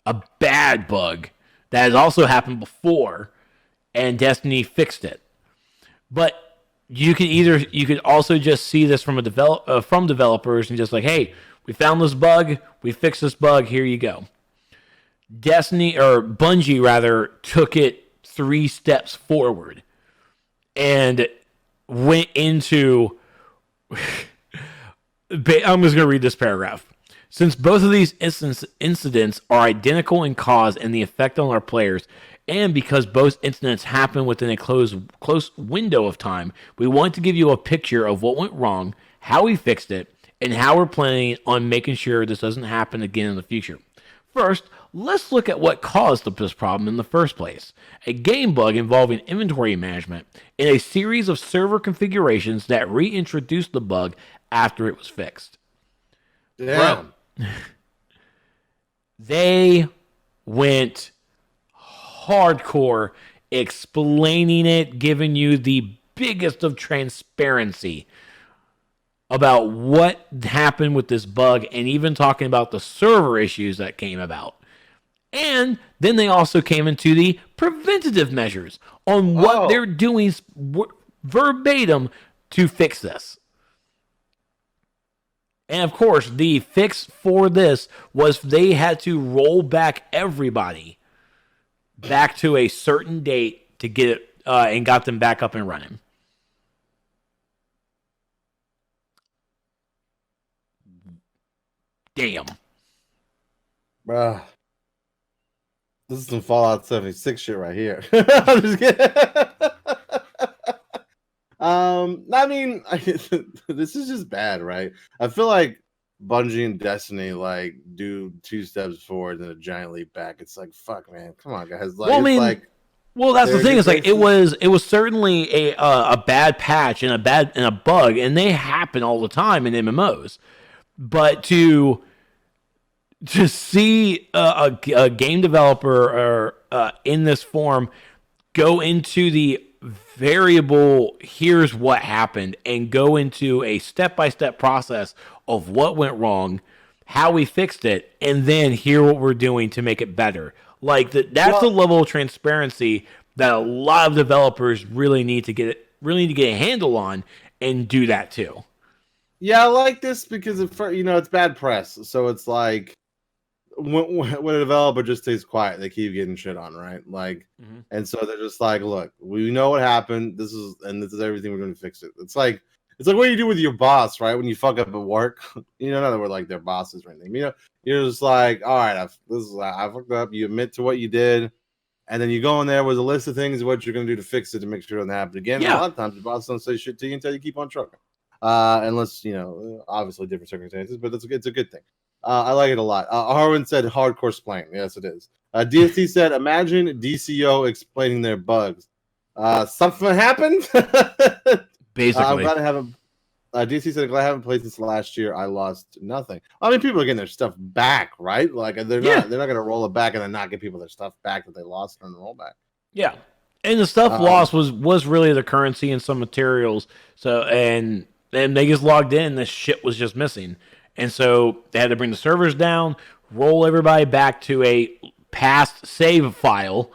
a bad bug that has also happened before, and Destiny fixed it. But you could also just see this from from developers and just like, hey, we found this bug, we fixed this bug, here you go. Bungie rather took it 3 steps forward and went into. I'm just going to read this paragraph. Since both of these incidents are identical in cause and the effect on our players, and because both incidents happen within a close window of time, we want to give you a picture of what went wrong, how we fixed it, and how we're planning on making sure this doesn't happen again in the future. First, let's look at what caused this problem in the first place. A game bug involving inventory management in a series of server configurations that reintroduced the bug after it was fixed. Damn. Bro, they went hardcore explaining it, giving you the biggest of transparency about what happened with this bug, and even talking about the server issues that came about. And then they also came into the preventative measures on what they're doing verbatim to fix this. And of course, the fix for this was they had to roll back everybody back to a certain date to get it and got them back up and running. Damn. Bruh. This is some Fallout 76 shit right here. I'm just kidding. I mean, this is just bad, right? I feel like Bungie and Destiny like do 2 steps forward and a giant leap back. It's like, fuck, man, come on, guys. Like, that's the thing. It's like it was certainly a bad patch and a bug, and they happen all the time in MMOs. But to see a game developer in this form go into the variable, here's what happened, and go into a step-by-step process of what went wrong, how we fixed it, and then hear what we're doing to make it better. Like that's the level of transparency that a lot of developers really need to get a handle on, and do that too. Yeah, I like this because it's bad press. So it's like when a developer just stays quiet, they keep getting shit on, right? Like, and so they're just like, look, we know what happened. This is everything. We're going to fix it. It's like what you do with your boss, right? When you fuck up at work, not that we're like their bosses or anything. You're just like, all right, I fucked up. You admit to what you did. And then you go in there with a list of things what you're going to do to fix it to make sure it doesn't happen again. Yeah. A lot of times, your boss don't say shit to you until you keep on trucking. Unless, obviously different circumstances, but it's a good thing. I like it a lot. Harwin said hardcore splaying. Yes, it is. DST said, imagine DCO explaining their bugs. Something happened? Basically. I'm glad I haven't. DC said, glad I haven't played since last year. I lost nothing. I mean, people are getting their stuff back, right? Like they're not going to roll it back and then not give people their stuff back that they lost during the rollback. Yeah, and the stuff lost was really the currency and some materials. So and they just logged in, and this shit was just missing, and so they had to bring the servers down, roll everybody back to a past save file,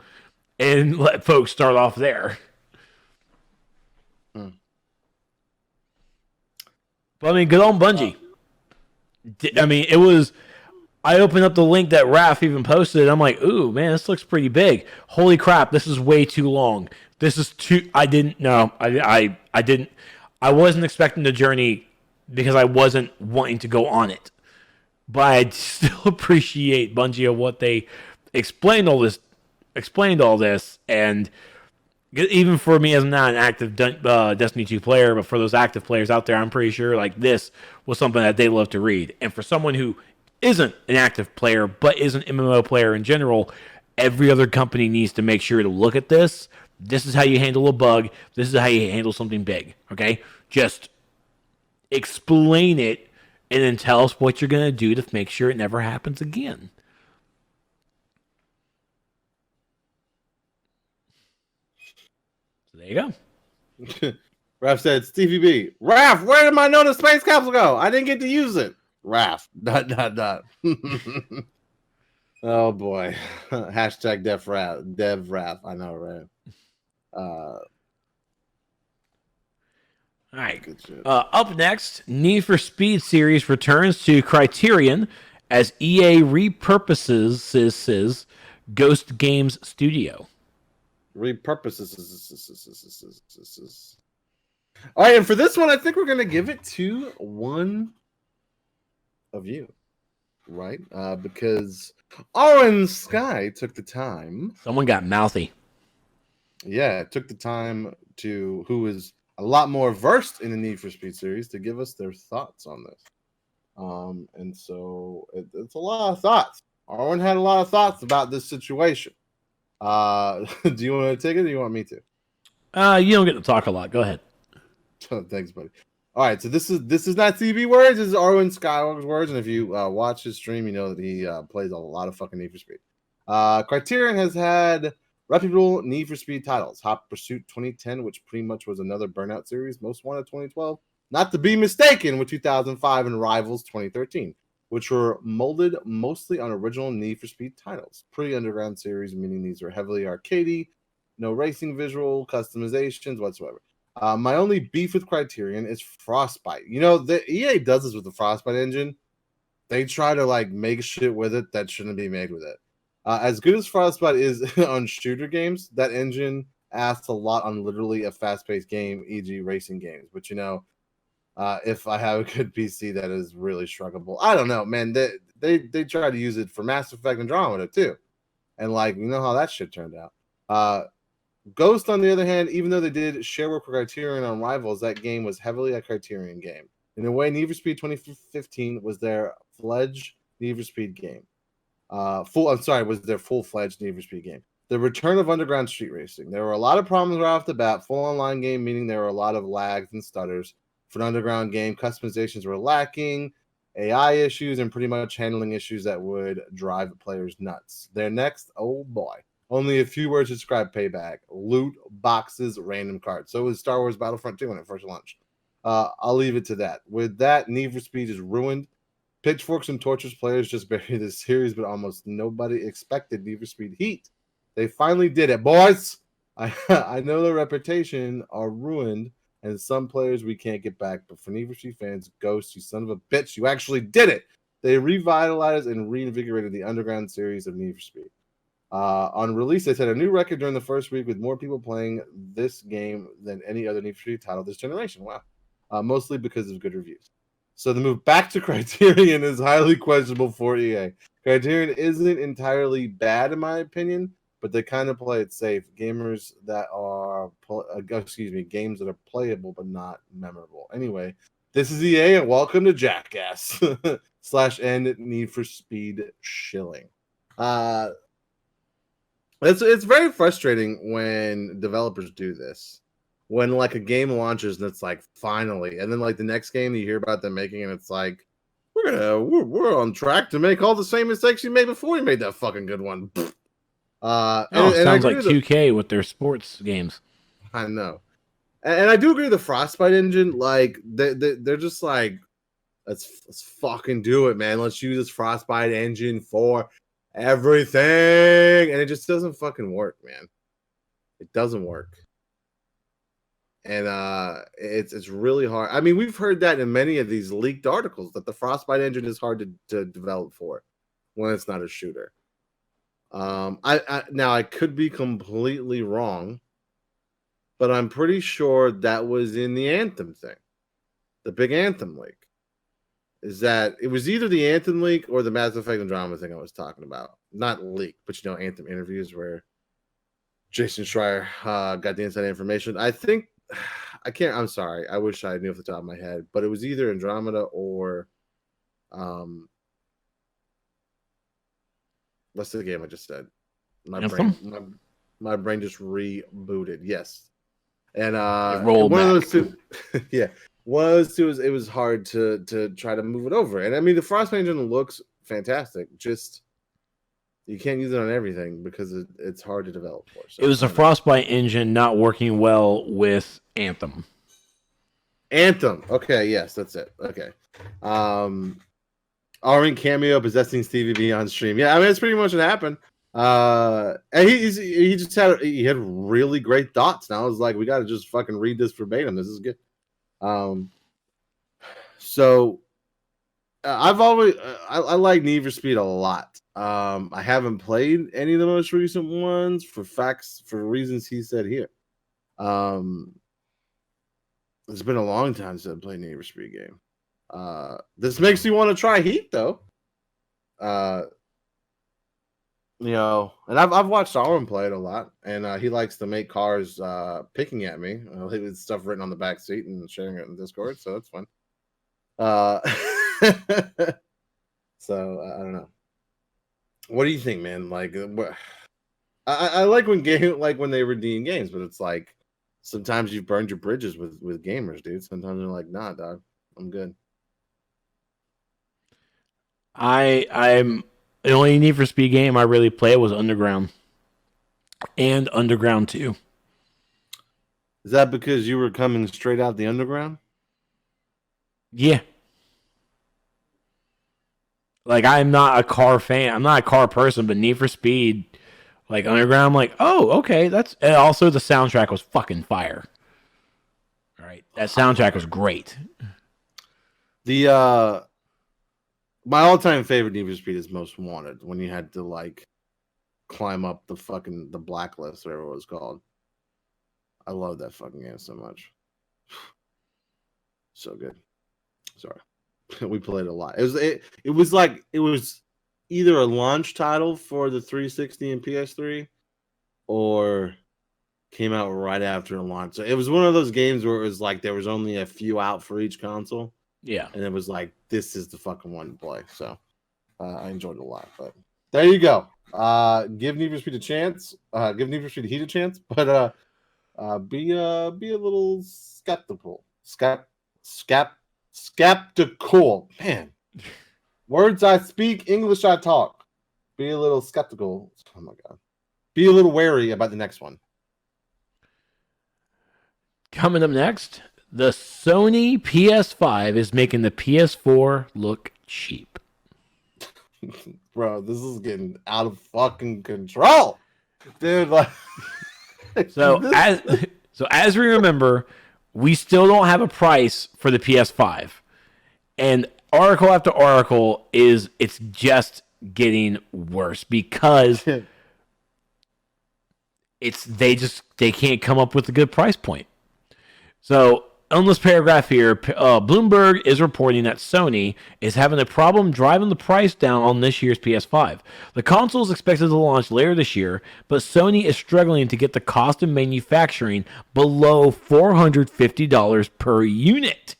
and let folks start off there. But I mean, good on Bungie. I mean, it was. I opened up the link that Raph even posted. And I'm like, ooh, man, this looks pretty big. Holy crap, this is way too long. This is too. I didn't know. I didn't. I wasn't expecting the journey because I wasn't wanting to go on it. But I still appreciate Bungie of what they explained all this, and even for me as not an active Destiny 2 player, but for those active players out there, I'm pretty sure like this was something that they love to read. And for someone who isn't an active player, but is an MMO player in general, every other company needs to make sure to look at this. This is how you handle a bug. This is how you handle something big, okay? Just explain it and then tell us what you're going to do to make sure it never happens again. There you go. Raph said, Stevie B. Raph, where did my NotA space capsule go? I didn't get to use it. Raph. ... Oh boy. Hashtag Dev Raph. I know, right? All right. Up next, Need for Speed series returns to Criterion as EA repurposes Ghost Games Studio. Repurposes. All right, and for this one, I think we're going to give it to one of you, right? Because Orange Sky took the time. Someone got mouthy. Yeah, took the time who is a lot more versed in the Need for Speed series to give us their thoughts on this. And so it's a lot of thoughts. Arwen had a lot of thoughts about this situation. Do you want to take it or do you want me to? You don't get to talk a lot. Go ahead. Thanks, buddy. All right, so this is not TV words. This is Arwen Skywalker's words, and if you watch his stream, you know that he plays a lot of fucking Need for Speed. Criterion has had reputable Need for Speed titles: Hot Pursuit 2010, which pretty much was another Burnout series; Most Wanted 2012, not to be mistaken with 2005, and Rivals 2013, which were molded mostly on original Need for Speed titles. Pretty underground series, meaning these are heavily arcadey, no racing visual customizations whatsoever. My only beef with Criterion is Frostbite. You know, the EA does this with the Frostbite engine. They try to like make shit with it that shouldn't be made with it. As good as Frostbite is on shooter games, that engine asks a lot on literally a fast-paced game, e.g. racing games. But you know, if I have a good PC, that is really struggleable. I don't know, man. They try to use it for Mass Effect Andromeda too, and like you know how that shit turned out. Ghost, on the other hand, even though they did share work with Criterion on Rivals, that game was heavily a Criterion game. In a way, Need for Speed 2015 was their fledged Need for Speed game. Was their full-fledged Need for Speed game. The return of underground street racing. There were a lot of problems right off the bat. Full online game, meaning there were a lot of lags and stutters. For an underground game, customizations were lacking, AI issues, and pretty much handling issues that would drive players nuts. Their next, oh boy. Only a few words to describe Payback: loot boxes, random cards. So it was Star Wars Battlefront 2 when it first launched. I'll leave it to that. With that, Need for Speed is ruined. Pitchforks and Torches players just buried this series, but almost nobody expected Need for Speed Heat. They finally did it, boys. I know their reputation are ruined, and some players we can't get back. But for Need for Speed fans, Ghost, you son of a bitch, you actually did it. They revitalized and reinvigorated the underground series of Need for Speed. On release, they set a new record during the first week with more people playing this game than any other Need for Speed title this generation. Wow. Mostly because of good reviews. So the move back to Criterion is highly questionable for EA. Criterion isn't entirely bad, in my opinion, but they kind of play it safe. Gamers that are, games that are playable but not memorable. Anyway, this is EA, and welcome to Jackass / N Need for Speed Shilling. It's very frustrating when developers do this. When like a game launches and it's like finally, and then like the next game you hear about them making, and it's like we're on track to make all the same mistakes you made before you made that fucking good one. Sounds like 2K with their sports games. I know, and I do agree with the Frostbite engine. Like they're just like, let's fucking do it, man. Let's use this Frostbite engine for everything, and it just doesn't fucking work, man. It doesn't work, and it's really hard. I mean, we've heard that in many of these leaked articles that the Frostbite engine is hard to develop for when it's not a shooter. I could be completely wrong, but I'm pretty sure that was in the Anthem thing, the big Anthem leak. Is that it was either the Anthem leak or the Mass Effect Andromeda thing I was talking about. Not leak, but you know, Anthem interviews where Jason Schreier got the inside information. I think I'm sorry. I wish I knew off the top of my head, but it was either Andromeda or what's the game I just said? My brain just rebooted. Yes. And one of those two yeah. It was hard to try to move it over. And I mean the Frostbite engine looks fantastic. Just you can't use it on everything because it's hard to develop for. So it was a Frostbite engine not working well with Anthem. Okay, yes, that's it. Okay. Armin cameo possessing Stevie B on stream. Yeah, I mean that's pretty much what happened. And he had really great thoughts. And I was like, we got to just fucking read this verbatim. This is good. So I've always I like Need for Speed a lot. I haven't played any of the most recent ones for reasons he said here. It's been a long time since I played Need for Speed game. This makes me want to try Heat though. You know, and I've watched Arwen play it a lot, and he likes to make cars picking at me. With stuff written on the back seat and sharing it in Discord, so that's fun. So I don't know. What do you think, man? Like, I like when they redeem games, but it's like sometimes you've burned your bridges with gamers, dude. Sometimes they're like, nah, dog, I'm good. I'm the only Need for Speed game I really played was Underground and Underground 2. Is that because you were coming straight out the Underground? Yeah. Like, I'm not a car fan. I'm not a car person, but Need for Speed, like Underground, I'm like, oh, okay. And also the soundtrack was fucking fire. All right. That soundtrack was great. My all-time favorite Need for Speed is Most Wanted, when you had to like climb up the blacklist, whatever it was called. I love that fucking game so much. So good. Sorry. We played a lot. It was either a launch title for the 360 and PS3 or came out right after the launch. So it was one of those games where it was like there was only a few out for each console. Yeah. And it was like, this is the fucking one to play. So I enjoyed it a lot. But there you go. Give Need for Speed a chance. Give Need for Speed Heat a chance. But be a little skeptical. Skeptical. Man. Words I speak, English I talk. Be a little skeptical. Oh my God. Be a little wary about the next one. Coming up next, the Sony PS5 is making the PS4 look cheap. Bro, this is getting out of fucking control. Dude, like So as we remember, we still don't have a price for the PS5. And article after article it's just getting worse because they can't come up with a good price point. So on this paragraph here, Bloomberg is reporting that Sony is having a problem driving the price down on this year's PS5. The console is expected to launch later this year, but Sony is struggling to get the cost of manufacturing below $450 per unit.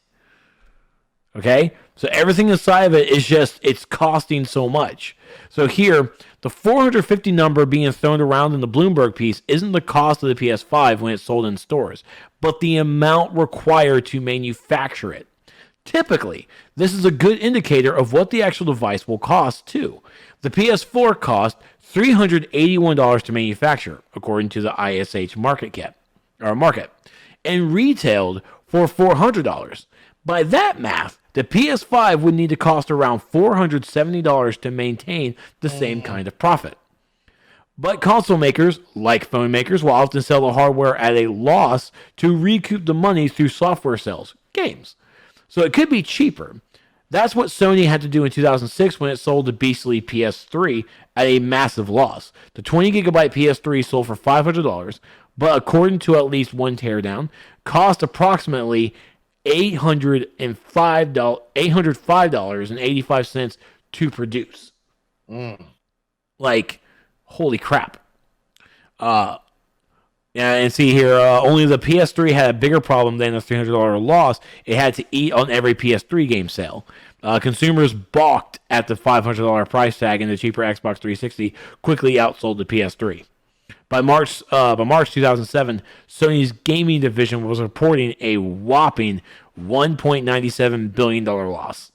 Okay? So everything inside of it is just, it's costing so much. So here, the 450 number being thrown around in the Bloomberg piece isn't the cost of the PS5 when it's sold in stores, but the amount required to manufacture it. Typically, this is a good indicator of what the actual device will cost too. The PS4 cost $381 to manufacture, according to the ISH market, and retailed for $400. By that math, the PS5 would need to cost around $470 to maintain the same kind of profit. But console makers, like phone makers, will often sell the hardware at a loss to recoup the money through software sales, games. So it could be cheaper. That's what Sony had to do in 2006 when it sold the beastly PS3 at a massive loss. The 20GB PS3 sold for $500, but according to at least one teardown, cost approximately $805.85 to produce. Like, holy crap. Yeah, and see here, only the PS3 had a bigger problem than the $300 loss. It had to eat on every PS3 game sale. Consumers balked at the $500 price tag, and the cheaper Xbox 360 quickly outsold the PS3. By March 2007, Sony's gaming division was reporting a whopping $1.97 billion loss.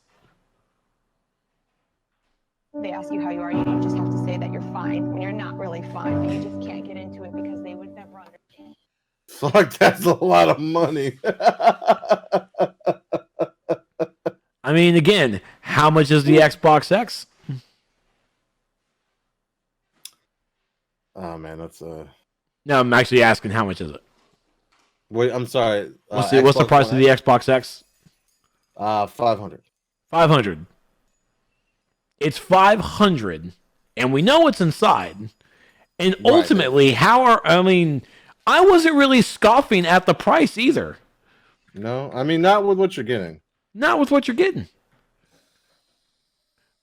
They ask you how you are, you just have to say that you're fine when you're not really fine, but you just can't get into it because they would never understand. Fuck, that's a lot of money. I mean, again, how much is the Xbox X? Oh man, that's No, I'm actually asking how much is it? Wait, I'm sorry. What's the price of the Xbox X? 500. 500. It's 500, and we know what's inside. And ultimately, I wasn't really scoffing at the price either. No, I mean, not with what you're getting. Not with what you're getting.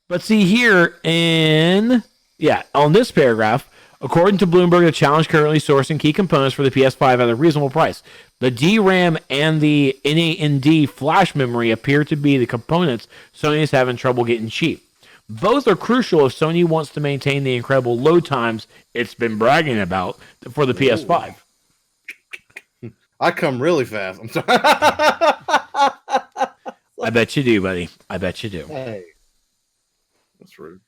But see here on this paragraph, according to Bloomberg, the challenge currently sourcing key components for the PS5 at a reasonable price. The DRAM and the NAND flash memory appear to be the components Sony is having trouble getting cheap. Both are crucial if Sony wants to maintain the incredible load times it's been bragging about for the PS5. I come really fast. I'm sorry. I bet you do, buddy. I bet you do. Hey. That's rude.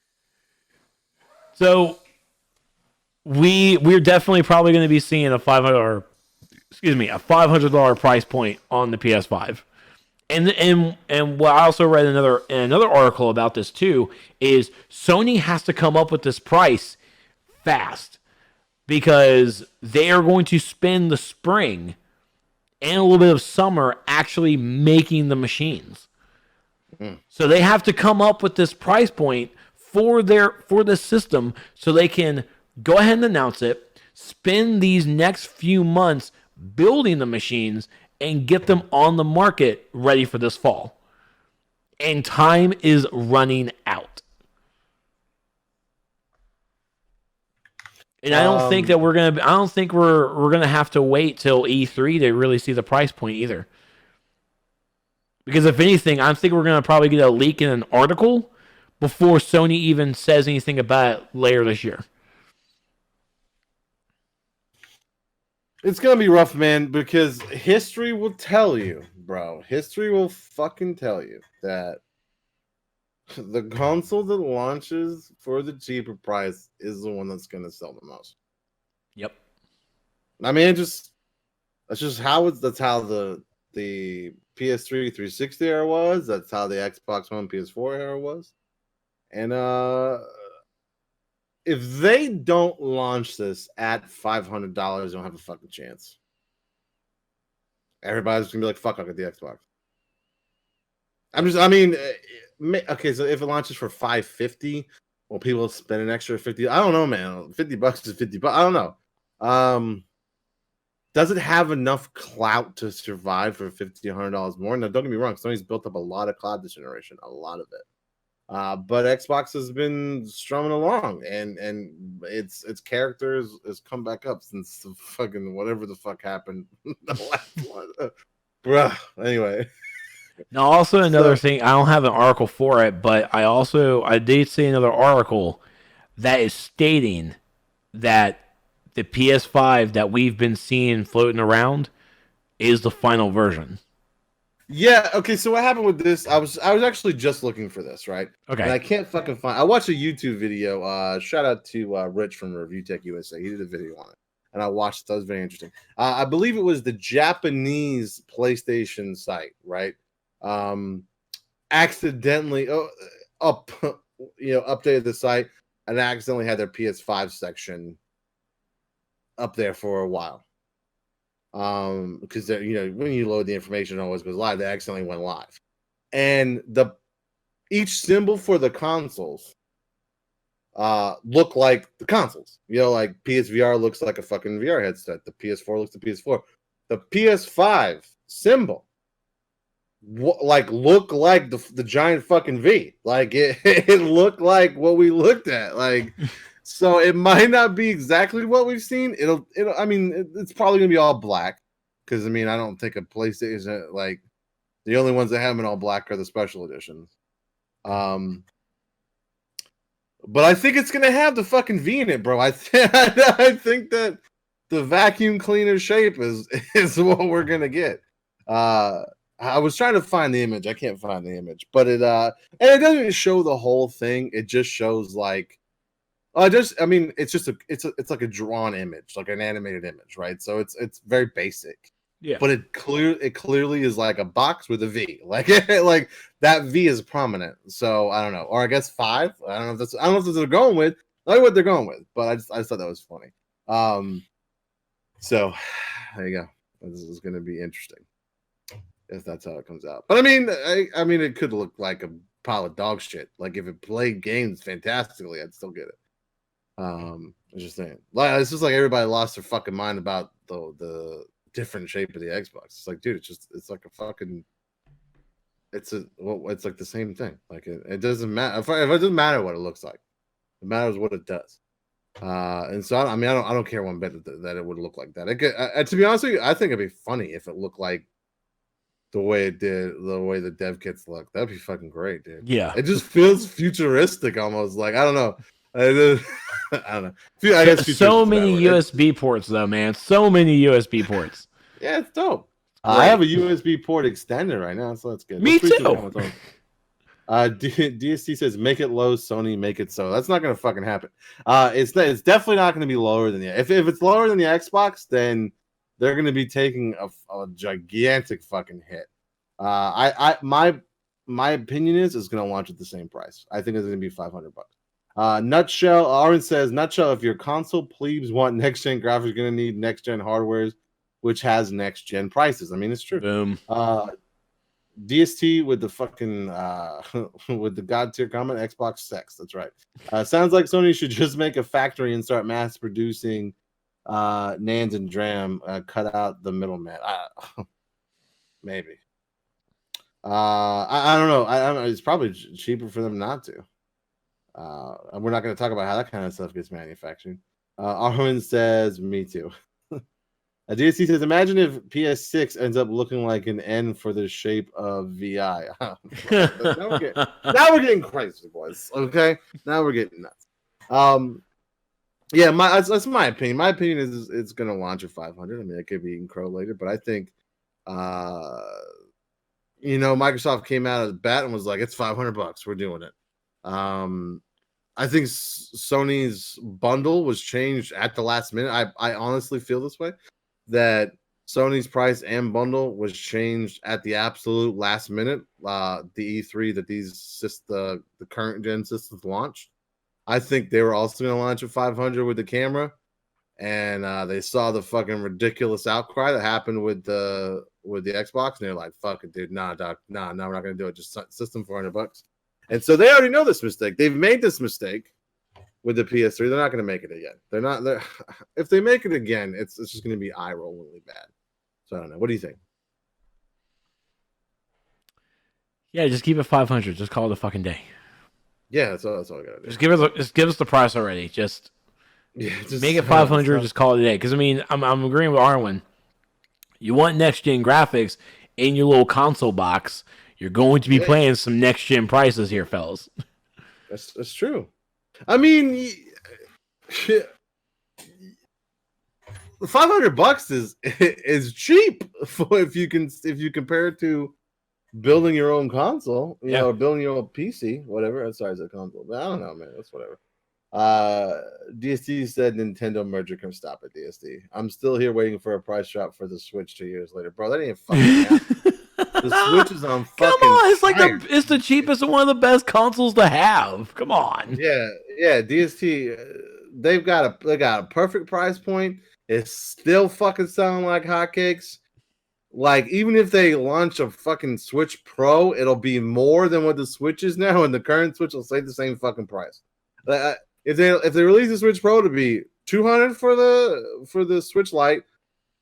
So we're definitely probably going to be seeing a $500 price point on the PS5. And what I also read in another article about this too is Sony has to come up with this price fast because they are going to spend the spring and a little bit of summer actually making the machines. So they have to come up with this price point for the system so they can go ahead and announce it, spend these next few months building the machines, and get them on the market ready for this fall. And time is running out. And I don't think that we're gonna have to wait till E3 to really see the price point either. Because if anything, I think we're gonna probably get a leak in an article before Sony even says anything about it later this year. It's gonna be rough, man, because history will tell you, bro. History will fucking tell you that the console that launches for the cheaper price is the one that's gonna sell the most. Yep. I mean, that's how the PS3 360 era was. That's how the Xbox One PS4 era was. And if they don't launch this at $500, they don't have a fucking chance. Everybody's gonna be like, "Fuck, I'll get the Xbox." Okay, so if it launches for $550, will people spend an extra $50? I don't know, man. $50 is $50. I don't know. does it have enough clout to survive for $1,500 more? Now, don't get me wrong, Sony's built up a lot of cloud this generation, a lot of it. But Xbox has been strumming along, and its characters has come back up since the fucking whatever the fuck happened the last one. Bruh. Anyway. Now, also another thing, I don't have an article for it, but I did see another article that is stating that the PS5 that we've been seeing floating around is the final version. Yeah, okay, so what happened with this, I was actually just looking for this, right? Okay. And I can't fucking find, I watched a YouTube video, shout out to Rich from Review Tech USA, he did a video on it, and I watched it, that was very interesting. I believe it was the Japanese PlayStation site, right? Accidentally updated the site and accidentally had their PS5 section up there for a while. Because when you load the information, it always goes live. They accidentally went live, and each symbol for the consoles look like the consoles. Like PSVR looks like a fucking VR headset. The PS4 looks like the PS4. The PS5 symbol look like the giant fucking V. Like it looked like what we looked at. Like. So it might not be exactly what we've seen. It's probably gonna be all black, because I don't think a PlayStation, like, the only ones that have them in all black are the special editions. But I think it's gonna have the fucking V in it, bro. I think that the vacuum cleaner shape is what we're gonna get. I was trying to find the image. I can't find the image, but it doesn't show the whole thing. It just shows like. It's like a drawn image, like an animated image, right? So it's very basic. Yeah. But it clearly is like a box with a V. Like that V is prominent. So I don't know. Or I guess 5. I don't know if that's what they're going with. I don't know what they're going with, but I just thought that was funny. So there you go. This is gonna be interesting if that's how it comes out. But it could look like a pile of dog shit. Like if it played games fantastically, I'd still get it. I'm just saying. Like, it's just like everybody lost their fucking mind about the different shape of the Xbox. It's like, dude, it's like a fucking. It's like the same thing. Like it doesn't matter. If it doesn't matter what it looks like, it matters what it does. And so I don't care one bit that it would look like that. To be honest with you, I think it'd be funny if it looked like the way it did, the way the dev kits look. That'd be fucking great, dude. Yeah. It just feels futuristic almost. Like I don't know. I don't know. I guess so many USB ports, though, man. So many USB ports. Yeah, it's dope. I have a USB port extender right now, so that's good. Me too. DST says, "Make it low, Sony. Make it so." That's not gonna fucking happen. It's definitely not gonna be lower than the. If it's lower than the Xbox, then they're gonna be taking a gigantic fucking hit. My opinion is it's gonna launch at the same price. I think it's gonna be $500. Nutshell, Aaron says, nutshell, if your console plebes want next-gen graphics, you're going to need next-gen hardwares, which has next-gen prices. It's true. Boom. DST with the fucking, with the God tier comment, Xbox sex. That's right. Sounds like Sony should just make a factory and start mass-producing NANDs and DRAM, cut out the middleman. Maybe. I don't know. I don't know. It's probably cheaper for them not to. We're not going to talk about how that kind of stuff gets manufactured. Arwen says, me too. DSC says, imagine if PS6 ends up looking like an N for the shape of VI. Now we're getting crazy, boys. Okay? Now we're getting nuts. That's my opinion. My opinion is it's going to launch at 500. It could be eating crow later, but I think, Microsoft came out of the bat and was like, it's $500. We're doing it. I think Sony's bundle was changed at the last minute. I honestly feel this way, that Sony's price and bundle was changed at the absolute last minute. The E3 that the current gen systems launched. I think they were also going to launch at 500 with the camera, and they saw the fucking ridiculous outcry that happened with the Xbox, and they're like, "Fuck it, dude, nah, doc, nah, we're not going to do it. Just system $400." And so they already know this mistake. They've made this mistake with the PS3. They're not going to make it again. They're not. If they make it again, it's just going to be eye-rollingly bad. So I don't know. What do you think? Yeah, just keep it 500. Just call it a fucking day. Yeah, that's all I gotta do. Just give us the price already. Just make it 500. Just call it a day. Because I mean, I'm agreeing with Arwen. You want next gen graphics in your little console box. You're going to be playing some next gen prices here, fellas. That's true. I mean, $500 is cheap if you compare it to building your own console, you know, or building your own PC, whatever. I'm sorry, it's a console. But I don't know, man. That's whatever. DST said Nintendo merger can stop at DST. I'm still here waiting for a price drop for the Switch 2 years later, bro. That ain't fucking happen. The Switch is on fucking. Come on, it's fire. it's the cheapest and one of the best consoles to have. Come on. Yeah. DST, they got a perfect price point. It's still fucking selling like hotcakes. Like, even if they launch a fucking Switch Pro, it'll be more than what the Switch is now, and the current Switch will stay the same fucking price. If they release the Switch Pro to be $200 for the Switch Lite,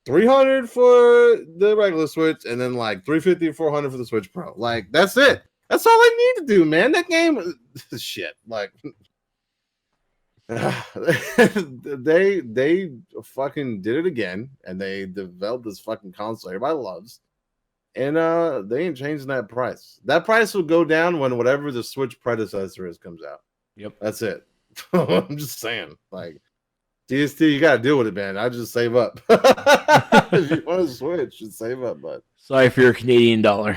$300 for the regular Switch, and then like $350 or $400 for the Switch Pro. Like, that's it. That's all they need to do, man. That game, shit. Like, they fucking did it again, and they developed this fucking console everybody loves, and they ain't changing that price. That price will go down when whatever the Switch predecessor is comes out. Yep, that's it. I'm just saying, like, DST, you gotta deal with it, man. I just save up. If you want to switch, just save up, bud. Sorry for your Canadian dollar.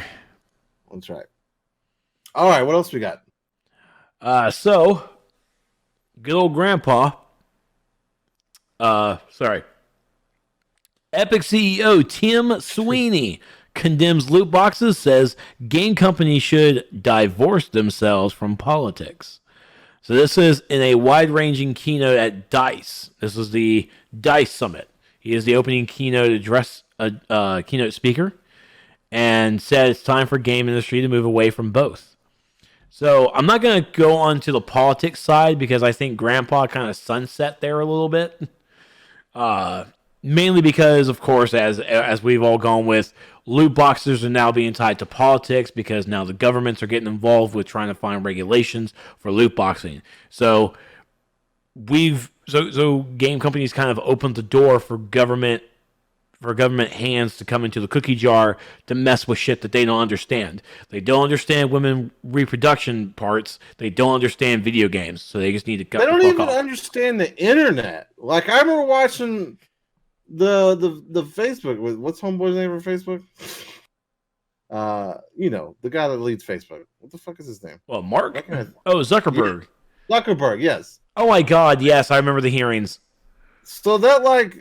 That's right. All right, what else we got? So good old grandpa. Epic CEO Tim Sweeney condemns loot boxes, says game companies should divorce themselves from politics. So this is in a wide-ranging keynote at DICE. This is the DICE Summit. He is the opening keynote address, keynote speaker, and said it's time for game industry to move away from both. So I'm not going to go on to the politics side because I think Grandpa kind of sunset there a little bit. Mainly because, of course, as we've all gone with, loot boxes are now being tied to politics because now the governments are getting involved with trying to find regulations for loot boxing. So game companies kind of opened the door for government hands to come into the cookie jar to mess with shit that they don't understand. They don't understand women reproduction parts. They don't understand video games. So they just need to cut the fuck off. They don't even understand the internet. Like, I remember watching the Facebook, what's homeboy's name for Facebook? The guy that leads Facebook. What the fuck is his name? Well, Mark? Oh, Zuckerberg. Yeah. Zuckerberg, yes. Oh my God, yes, I remember the hearings. So that, like,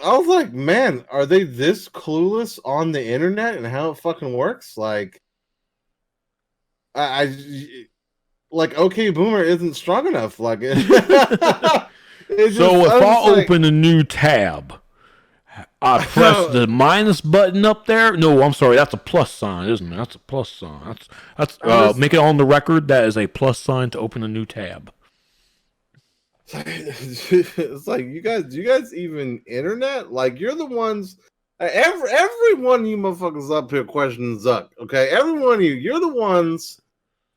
I was like, man, are they this clueless on the internet and how it fucking works? Like, I like, okay, Boomer isn't strong enough. Like, so if I open a new tab, I press the minus button up there. No, I'm sorry, that's a plus sign, isn't it? That's a plus sign. That's make it on the record. That is a plus sign to open a new tab. It's like, you guys even internet? Like, you're the ones. Every one of you motherfuckers up here questioning Zuck. Okay, every one of you're the ones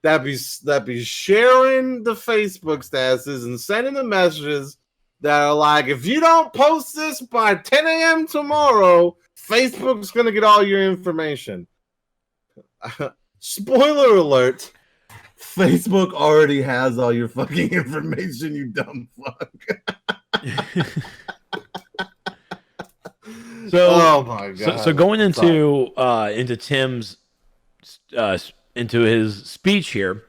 that be sharing the Facebook statuses and sending the messages that are like, if you don't post this by 10 a.m. tomorrow, Facebook's gonna get all your information. Spoiler alert. Facebook already has all your fucking information, you dumb fuck. Oh my God. So going into Tim's into his speech here,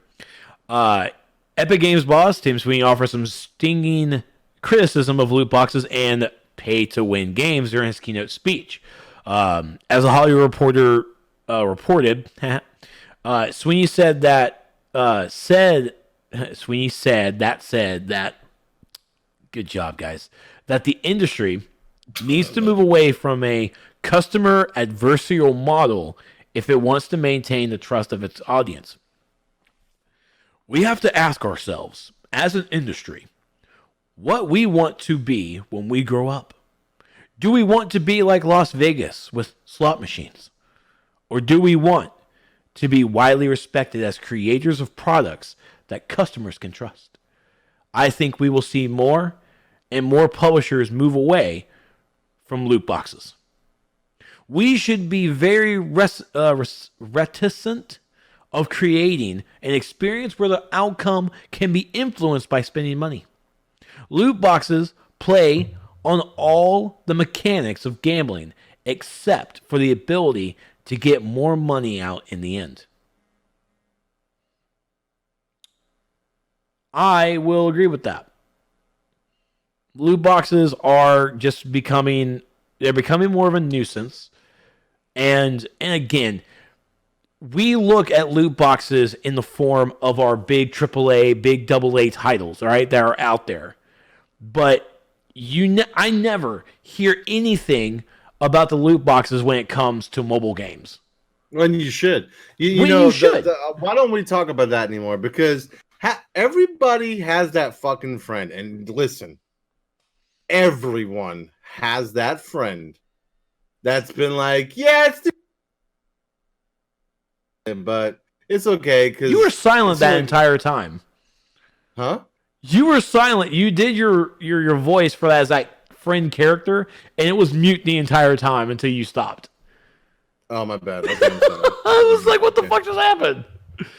Epic Games boss Tim Sweeney offers some stinging criticism of loot boxes and pay-to-win games during his keynote speech. As a Hollywood Reporter reported, Sweeney said that. Sweeney said that. Good job, guys. That the industry needs to move away from a customer adversarial model if it wants to maintain the trust of its audience. We have to ask ourselves, as an industry, what we want to be when we grow up. Do we want to be like Las Vegas with slot machines? Or do we want to be widely respected as creators of products that customers can trust? I think we will see more and more publishers move away from loot boxes. We should be very reticent of creating an experience where the outcome can be influenced by spending money. Loot boxes play on all the mechanics of gambling except for the ability to get more money out in the end. I will agree with that. Loot boxes are just becoming more of a nuisance. And again, we look at loot boxes in the form of our big AAA, big AA titles, all right, that are out there. But I never hear anything about the loot boxes when it comes to mobile games. When you should. You should. Why don't we talk about that anymore? Because everybody has that fucking friend. And listen, everyone has that friend that's been like, yeah, but it's okay. Cause you were silent that entire time. Huh? You were silent. You did your voice for that as that friend character, and it was mute the entire time until you stopped. Oh, my bad. Okay, I'm sorry. I was like, what the fuck just happened?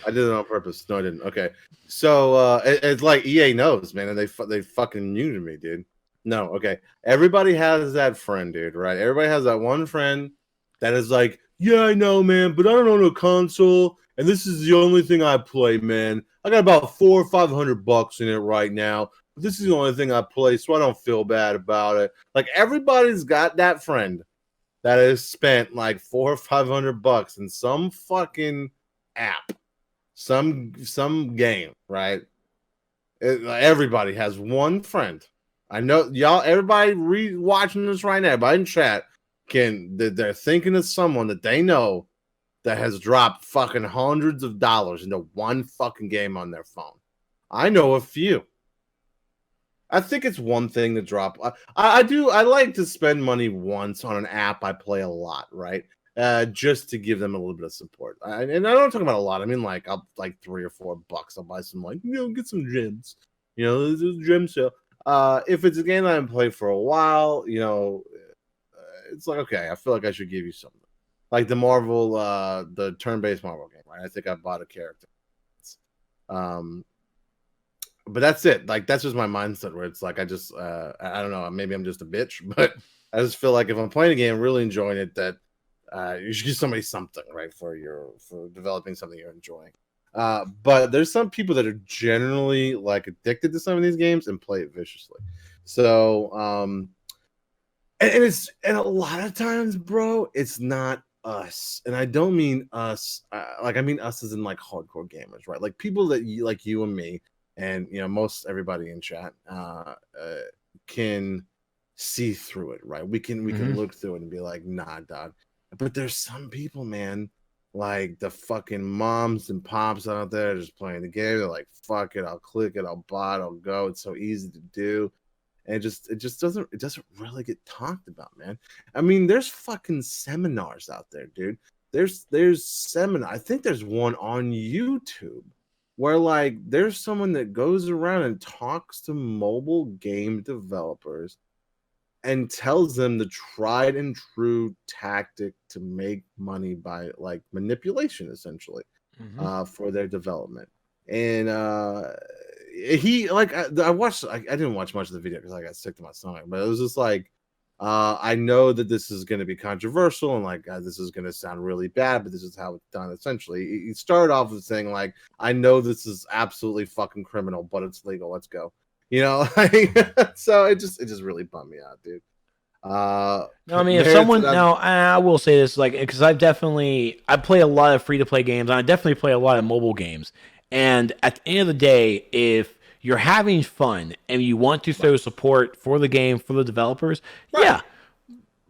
I did it on purpose. No, I didn't. Okay. So it's like EA knows, man, and they fucking muted me, dude. No, okay. Everybody has that friend, dude, right? Everybody has that one friend that is like, yeah, I know, man, but I don't own a console, and this is the only thing I play, man. I got about $400 or $500 in it right now. But this is the only thing I play, so I don't feel bad about it. Like, everybody's got that friend that has spent like $400 or $500 in some fucking app, some game, right? Everybody has one friend. I know y'all, everybody watching this right now, everybody in chat, they're thinking of someone that they know that has dropped fucking hundreds of dollars into one fucking game on their phone. I know a few. I think it's one thing to drop. I like to spend money once on an app I play a lot, right? Just to give them a little bit of support. And I don't talk about a lot. I mean, like, I'll like $3 or $4. I'll buy some, like, get some gems. There's a gem sale. If it's a game that I haven't played for a while, it's like, okay, I feel like I should give you something. Like the Marvel, the turn-based Marvel game, right? I think I bought a character. But that's it. Like, that's just my mindset where it's like, I don't know, maybe I'm just a bitch, but I just feel like if I'm playing a game, really enjoying it, that you should give somebody something, right, for developing something you're enjoying. But there's some people that are generally like addicted to some of these games and play it viciously. So, and a lot of times, bro, it's not us, and I don't mean us. I mean us as in like hardcore gamers, right? Like people that like you and me, and most everybody in chat can see through it, right? We can look through it and be like, nah, dog. But there's some people, man, like the fucking moms and pops out there just playing the game. They're like, fuck it, I'll click it, I'll buy it, I'll go. It's so easy to do. And it doesn't really get talked about, man. I mean, there's fucking seminars out there, dude. There's seminar. I think there's one on YouTube where like there's someone that goes around and talks to mobile game developers and tells them the tried and true tactic to make money by like manipulation, essentially, for their development. And he like I watched. I didn't watch much of the video because I got sick to my stomach, but it was just like I know that this is going to be controversial and like this is going to sound really bad, but this is how it's done. Essentially, he started off with saying like, "I know this is absolutely fucking criminal, but it's legal. Let's go." So it just really bummed me out, dude. No, I mean, if someone now, I will say this, like, because I play a lot of free to play games, and I definitely play a lot of mobile games. And at the end of the day, if you're having fun and you want to show support for the game, for the developers, yeah,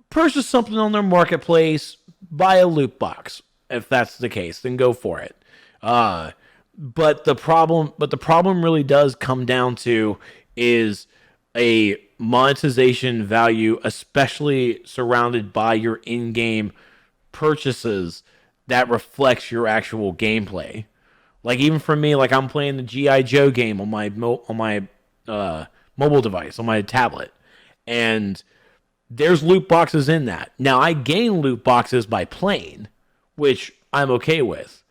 purchase something on their marketplace, buy a loot box. If that's the case, then go for it. But the problem really does come down to is a monetization value, especially surrounded by your in-game purchases that reflects your actual gameplay. Like even for me, like I'm playing the GI Joe game on my mobile device on my tablet, and there's loot boxes in that. Now I gain loot boxes by playing, which I'm okay with,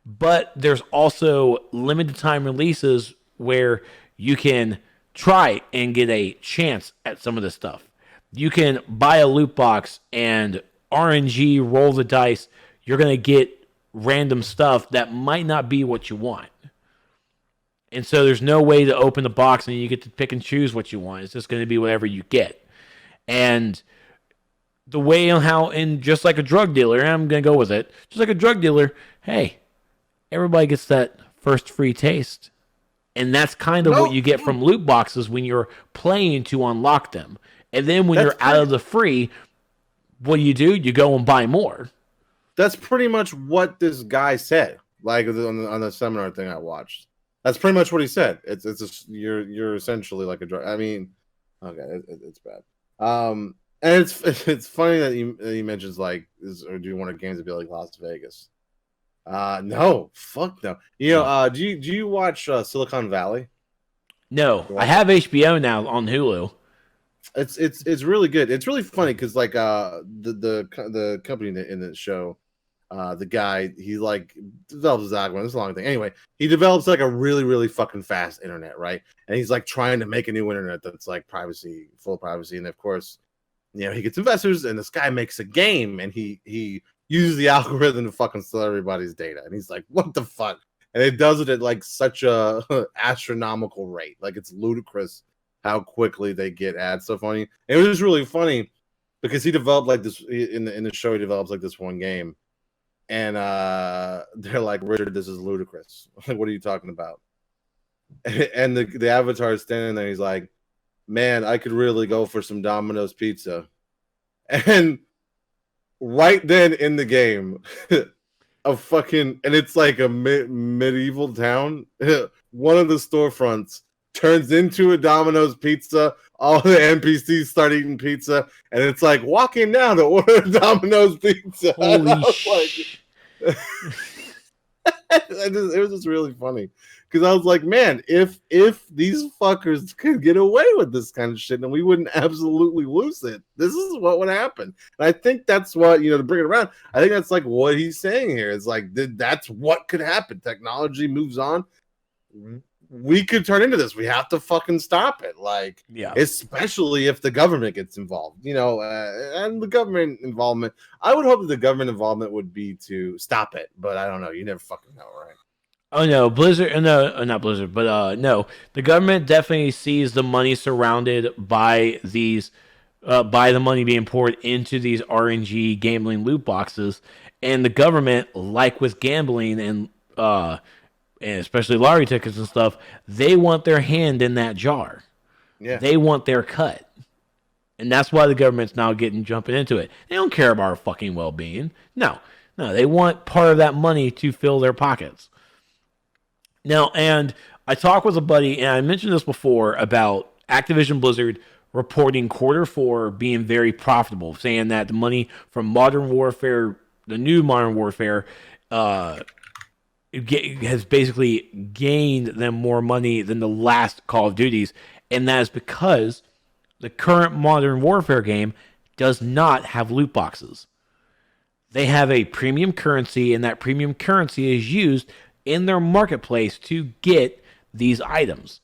but there's also limited time releases where you can try and get a chance at some of this stuff. You can buy a loot box and RNG roll the dice. You're gonna get random stuff that might not be what you want. And so there's no way to open the box and you get to pick and choose what you want. It's just going to be whatever you get. And the way on how, and just like a drug dealer, and I'm going to go with it, just like a drug dealer, hey, everybody gets that first free taste. And that's kind of what you get from loot boxes when you're playing to unlock them. And then when you're out of the free, what do? You go and buy more. That's pretty much what this guy said. Like on the seminar thing I watched, that's pretty much what he said. You're essentially like a drug. I mean, okay, it's bad. And it's funny that he mentions like, or do you want a game to be like Las Vegas? No, fuck no. You know, do you watch Silicon Valley? No, I have HBO now on Hulu. It's really good. It's really funny because like the company in the show, the guy, he like develops his algorithm. It's a long thing. Anyway, he develops like a really, really fucking fast internet, right? And he's like trying to make a new internet that's like full privacy. And of course, you know, he gets investors, and this guy makes a game, and he uses the algorithm to fucking steal everybody's data. And he's like, what the fuck? And it does it at like such a astronomical rate. Like it's ludicrous how quickly they get ads. So funny. And it was really funny because he developed like this in the show. He develops like this one game, and they're like, Richard, this is ludicrous. Like, what are you talking about? And the avatar is standing there. He's like, man, I could really go for some Domino's pizza. And right then in the game, and it's like a medieval town. One of the storefronts turns into a Domino's pizza. All the NPCs start eating pizza, and it's like, walk in now to order a Domino's pizza. Holy shit. It was just really funny because I was like, man, if these fuckers could get away with this kind of shit, then we wouldn't absolutely lose it. This is what would happen. And I think that's what, to bring it around, I think that's like what he's saying here. It's like, that's what could happen. Technology moves on. We could turn into this. We have to fucking stop it. Like, yeah, especially if the government gets involved, and the government involvement, I would hope that the government involvement would be to stop it, but I don't know. You never fucking know, right? Oh no, Blizzard, no, not Blizzard, but no, the government definitely sees the money surrounded by these, by the money being poured into these RNG gambling loot boxes, and the government, like with gambling and especially lottery tickets and stuff, they want their hand in that jar. Yeah. They want their cut. And that's why the government's now jumping into it. They don't care about our fucking well-being. No, they want part of that money to fill their pockets. Now, and I talked with a buddy, and I mentioned this before, about Activision Blizzard reporting Q4 being very profitable, saying that the money from Modern Warfare, the new Modern Warfare, has basically gained them more money than the last Call of Duties, and that is because the current Modern Warfare game does not have loot boxes. They have a premium currency, and that premium currency is used in their marketplace to get these items.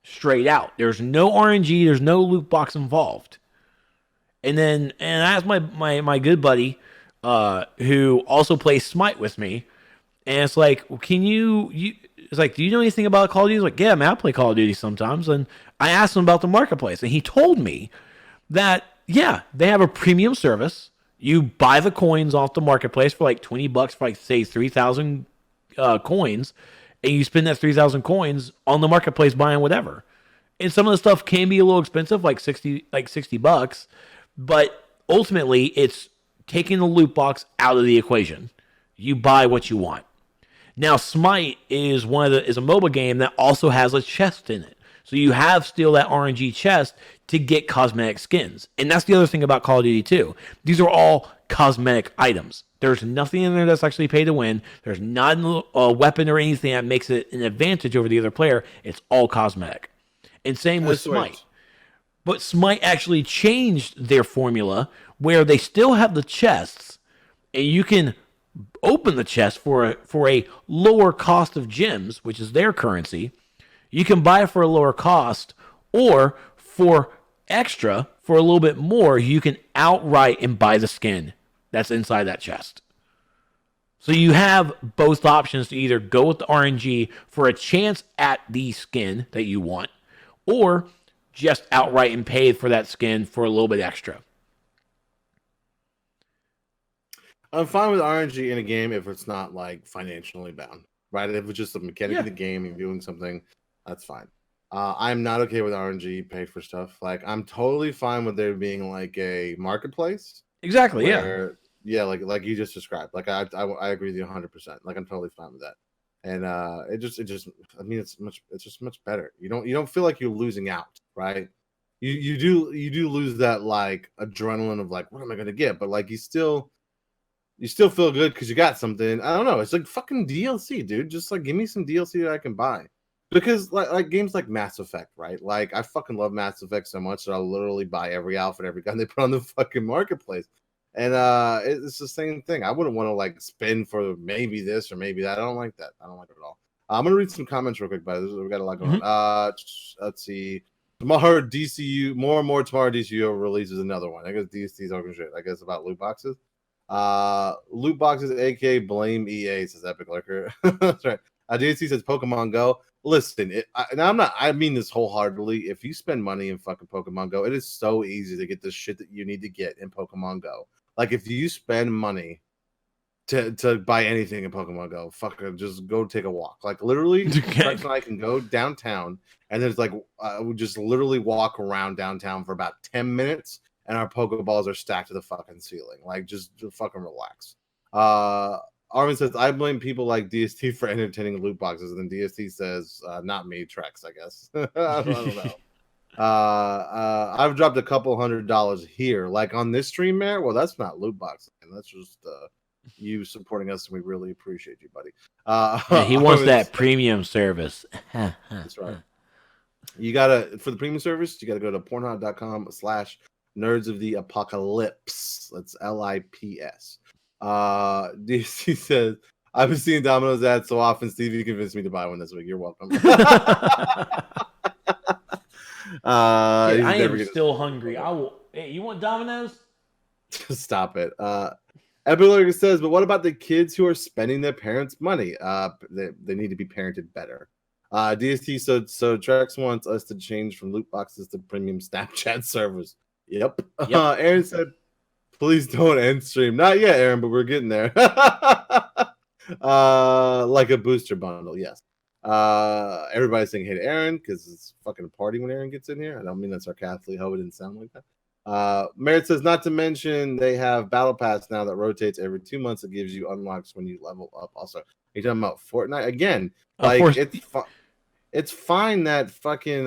Straight out. There's no RNG, there's no loot box involved. And I asked my good buddy, who also plays Smite with me, and it's like, well, it's like, do you know anything about Call of Duty? He's like, yeah, man, I play Call of Duty sometimes. And I asked him about the marketplace, and he told me that, yeah, they have a premium service. You buy the coins off the marketplace for like $20 for like, say, 3,000 coins, and you spend that 3,000 coins on the marketplace buying whatever. And some of the stuff can be a little expensive, like $60, but ultimately it's taking the loot box out of the equation. You buy what you want. Now, Smite is is a mobile game that also has a chest in it. So you have still that RNG chest to get cosmetic skins. And that's the other thing about Call of Duty 2. These are all cosmetic items. There's nothing in there that's actually pay to win. There's not a weapon or anything that makes it an advantage over the other player. It's all cosmetic. And same with Smite. But Smite actually changed their formula where they still have the chests, and you can open the chest for a lower cost of gems, which is their currency. You can buy it for a lower cost, or for extra, for a little bit more, you can outright and buy the skin that's inside that chest. So you have both options to either go with the RNG for a chance at the skin that you want, or just outright and pay for that skin for a little bit extra. I'm fine with RNG in a game if it's not like financially bound, right? If it's just a mechanic of the game and doing something, that's fine. I'm not okay with RNG pay for stuff. Like, I'm totally fine with there being like a marketplace. Exactly. Where, yeah. Like you just described. Like I agree with you 100%. Like I'm totally fine with that. And it just I mean it's just much better. You don't feel like you're losing out, right? You do lose that like adrenaline of like, what am I gonna get? But like you still feel good because you got something. I don't know. It's like fucking DLC, dude. Just like give me some DLC that I can buy. Because like games like Mass Effect, right? Like I fucking love Mass Effect so much that I'll literally buy every outfit, every gun they put on the fucking marketplace. And it's the same thing. I wouldn't want to like spend for maybe this or maybe that. I don't like that. I don't like it at all. I'm gonna read some comments real quick, but we got a lot going on. Let's see. Tomorrow DCU, more and more tomorrow DCU releases another one. I guess DC's talking shit. I guess about loot boxes. Loot boxes, aka blame EA, says Epic Lurker. That's right. DST says Pokemon Go. Listen, I mean this wholeheartedly. If you spend money in fucking Pokemon Go, it is so easy to get the shit that you need to get in Pokemon Go. Like if you spend money to buy anything in Pokemon Go, fucking just go take a walk. Like literally, Rex and I can go downtown, and there's like we just literally walk around downtown for about 10 minutes, and our Pokeballs are stacked to the fucking ceiling. Like just fucking relax. Armin says, I blame people like DST for entertaining loot boxes. And then DST says, not me, Trex, I guess. I don't know. I've dropped a couple $100 here. Like on this stream, Mayor? Well, that's not loot boxing. That's just you supporting us, and we really appreciate you, buddy. Yeah, he wants that premium service. That's right. You gotta, for the premium service, you gotta go to pornhub.com/nerds of the apocalypse. That's LIPS. DC says, I've been seeing Domino's ads so often, Steve, you convinced me to buy one this week. You're welcome. I am still hungry. Hey, you want Domino's? Stop it. Epilogue says, but what about the kids who are spending their parents' money? They need to be parented better. DST so Trex wants us to change from loot boxes to premium Snapchat servers. Yep. Aaron said, please don't end stream. Not yet, Aaron, but we're getting there. Like a booster bundle, yes. Everybody's saying hey to Aaron because it's fucking a party when Aaron gets in here. I don't mean that sarcastically. Hope it didn't sound like that. Merritt says, not to mention they have Battle Pass now that rotates every 2 months. It gives you unlocks when you level up. Also, are you talking about Fortnite again? Like it's fine that fucking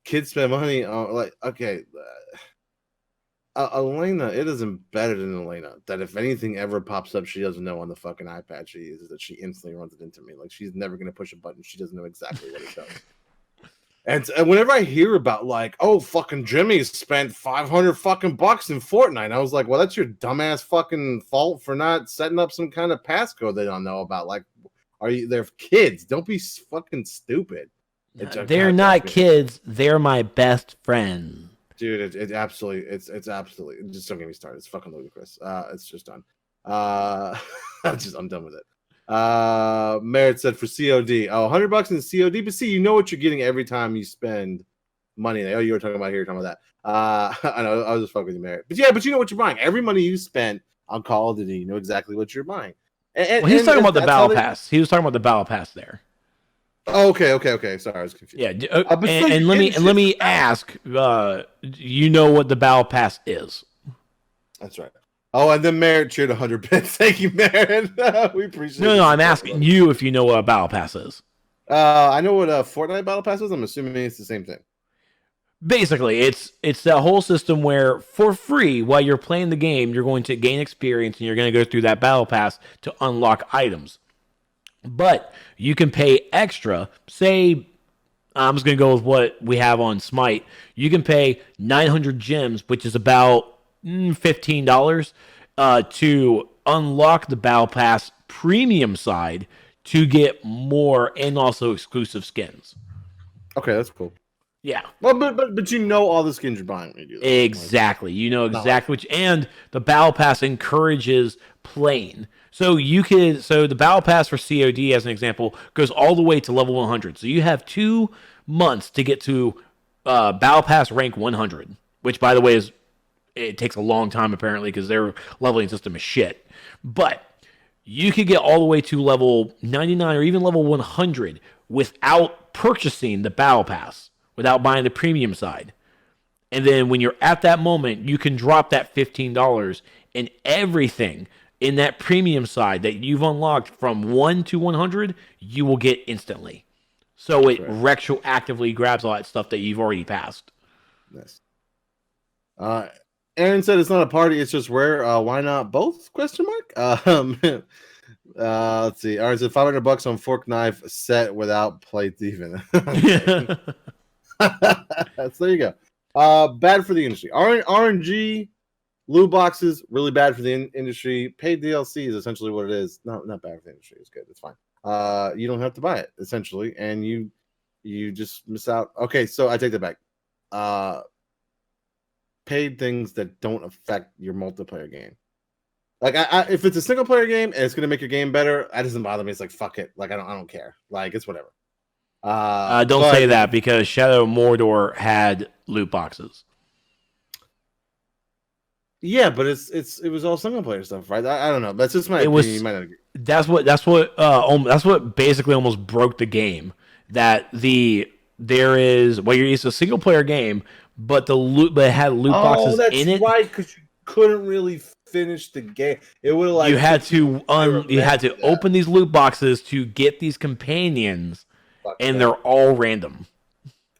kids spend money on like okay. Elena, it is embedded in Elena that if anything ever pops up she doesn't know on the fucking iPad she uses, that she instantly runs it into me. Like she's never gonna push a button. She doesn't know exactly what it does. And whenever I hear about like, oh fucking Jimmy spent $500 fucking bucks in Fortnite, I was like, well, that's your dumbass fucking fault for not setting up some kind of passcode they don't know about. Like, they're kids? Don't be fucking stupid. They're not kids. They're my best friends. Dude, it's absolutely just don't get me started. It's fucking ludicrous. It's just done. I'm done with it. Merritt said for COD, $100 in COD, but see, you know what you're getting every time you spend money. Oh, you were talking about here, you're talking about that. I know, I was just fucking with you, Merritt. But yeah, but you know what you're buying. Every money you spent on Call of Duty, you know exactly what you're buying. He's talking about the Battle Pass. He was talking about the Battle Pass there. Oh, okay. Sorry, I was confused. Yeah, and let me ask. You know what the Battle Pass is? That's right. Oh, and then Merritt cheered 100 bits. Thank you, Merritt. We appreciate it. No, I'm asking you if you know what a battle pass is. I know what a Fortnite battle pass is. I'm assuming it's the same thing. Basically, it's that whole system where for free, while you're playing the game, you're going to gain experience and you're going to go through that battle pass to unlock items. But you can pay extra. Say, I'm just going to go with what we have on Smite. You can pay 900 gems, which is about $15, to unlock the battle pass premium side to get more and also exclusive skins. Okay, that's cool. Yeah. Well, but you know all the skins you're buying when you do that. Exactly. You know exactly which, and the battle pass encourages playing. So the battle pass for COD, as an example, goes all the way to level 100. So you have 2 months to get to battle pass rank 100, which, by the way, it takes a long time apparently because their leveling system is shit. But you could get all the way to level 99 or even level 100 without purchasing the battle pass, without buying the premium side. And then when you're at that moment, you can drop that $15 and everything in that premium side that you've unlocked from 1 to 100, you will get instantly. So it retroactively grabs all that stuff that you've already passed. Nice. Aaron said it's not a party, it's just rare. Why not both? Question mark. Let's see. Aaron said $500 on fork knife set without plate even. So there you go. Bad for the industry. RNG, loot boxes, really bad for the industry. Paid DLC is essentially what it is. Not bad for the industry. It's good. It's fine. You don't have to buy it essentially, and you just miss out. Okay, so I take that back. Paid things that don't affect your multiplayer game. Like if it's a single player game and it's gonna make your game better, that doesn't bother me. It's like fuck it. Like I don't care. Like it's whatever. Don't say that because Shadow of Mordor had loot boxes. Yeah, but it was all single player stuff, right? I don't know. That's just my opinion. You might not agree. That's what basically almost broke the game. That it's a single player game, but it had loot boxes in it. Right, because you couldn't really finish the game. It would like you had to open these loot boxes to get these companions, and they're all random.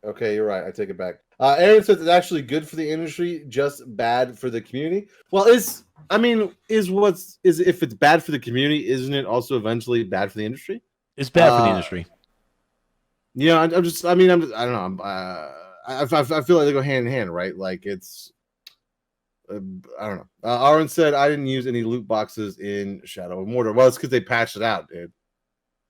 Okay, you're right. I take it back. Aaron says it's actually good for the industry, just bad for the community. Well, if it's bad for the community, isn't it also eventually bad for the industry? It's bad for the industry. Yeah, I don't know. I feel like they go hand in hand, right? Like it's, I don't know. Aaron said I didn't use any loot boxes in Shadow of Mordor. Well, it's because they patched it out, dude.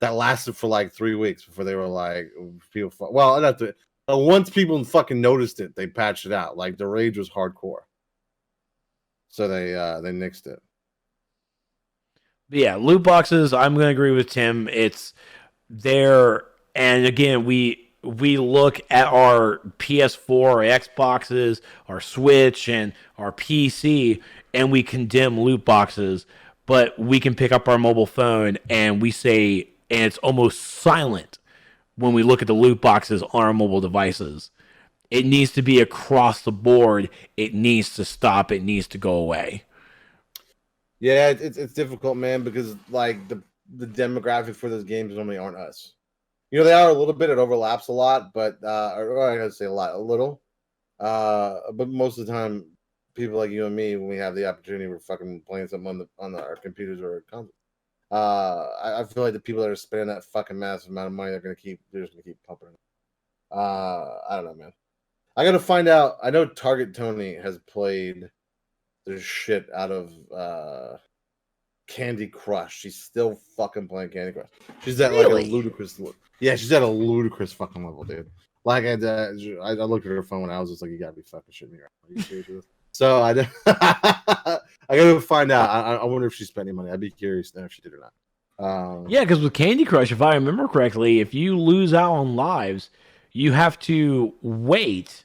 That lasted for like 3 weeks before they were like, people. Well, not to. Once people fucking noticed it, they patched it out. Like the rage was hardcore, so they nixed it. But yeah, loot boxes. I'm gonna agree with Tim. It's there, and again, we look at our PS4, our Xboxes, our Switch, and our PC, and we condemn loot boxes. But we can pick up our mobile phone and we say, and it's almost silent when we look at the loot boxes on our mobile devices. It needs to be across the board. It needs to stop. It needs to go away. Yeah, it's difficult, man, because like the demographic for those games normally aren't us. You know, they are a little bit. It overlaps a lot, but or I gotta say a little. But most of the time, people like you and me, when we have the opportunity, we're fucking playing something on our computers or console. I feel like the people that are spending that fucking massive amount of money, they're just gonna keep pumping it. I don't know, man. I gotta find out. I know Target Tony has played the shit out of Candy Crush. She's still fucking playing Candy Crush. She's at like a ludicrous. Yeah, she's at a ludicrous fucking level, dude. Like I looked at her phone and I was just like, you gotta be fucking shitting me. Are you serious with this? So I gotta find out. I wonder if she spent any money. I'd be curious if she did or not. Yeah, because with Candy Crush, if I remember correctly, if you lose out on lives, you have to wait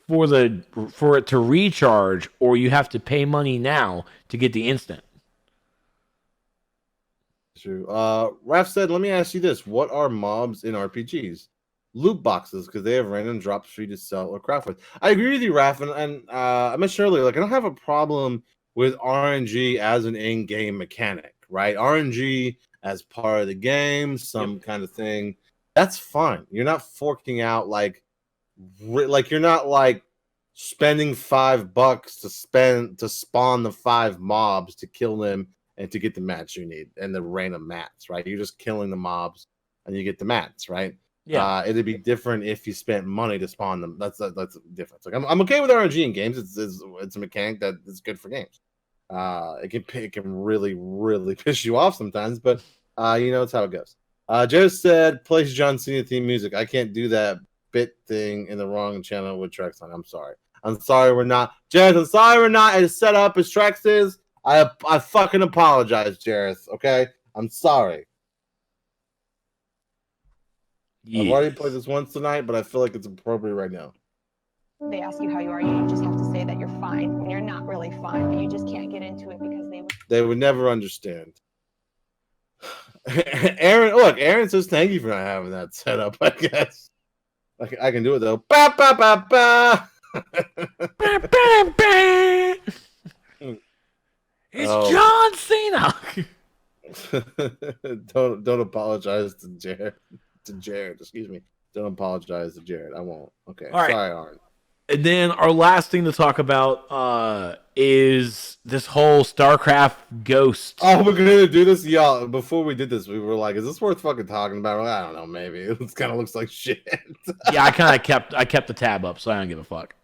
for it to recharge, or you have to pay money now to get the instant. True. Raph said, let me ask you this. What are mobs in RPGs? Loot boxes, because they have random drops for you to sell or craft with. I agree with you, Raph, and I mentioned earlier, like I don't have a problem with RNG as an in-game mechanic, right? RNG as part of the game, some kind of thing. That's fine. You're not forking out like you're not like spending $5 to spawn the 5 mobs to kill them and to get the mats you need and the random mats, right? You're just killing the mobs and you get the mats, right? Yeah. It'd be different if you spent money to spawn them. That's a difference. Like I'm okay with RNG in games. It's a mechanic that is good for games. It can really piss you off sometimes, but it's how it goes. Jared said, plays John Cena theme music. I can't do that bit thing in the wrong channel with Trex on. I'm sorry we're not. Jared, I'm sorry we're not as set up as Trex is. I fucking apologize, Jared. Okay? I'm sorry. Yes. I've already played this once tonight, but I feel like it's appropriate right now. They ask you how you are, you just have to say that you're fine when you're not really fine, but you just can't get into it because they would never understand. Aaron says thank you for not having that set up, I guess. I can do it though. Ba, ba, ba, ba. Ba, ba, ba. It's John Cena. Don't apologize to Jared. Excuse me. Don't apologize to Jared. I won't. Okay. All right. Sorry, Aaron. And then our last thing to talk about is this whole StarCraft Ghost. Oh, we're gonna do this, y'all. Before we did this, we were like, "Is this worth fucking talking about?" We're like, I don't know. Maybe it kind of looks like shit. Yeah, I kept the tab up, so I don't give a fuck.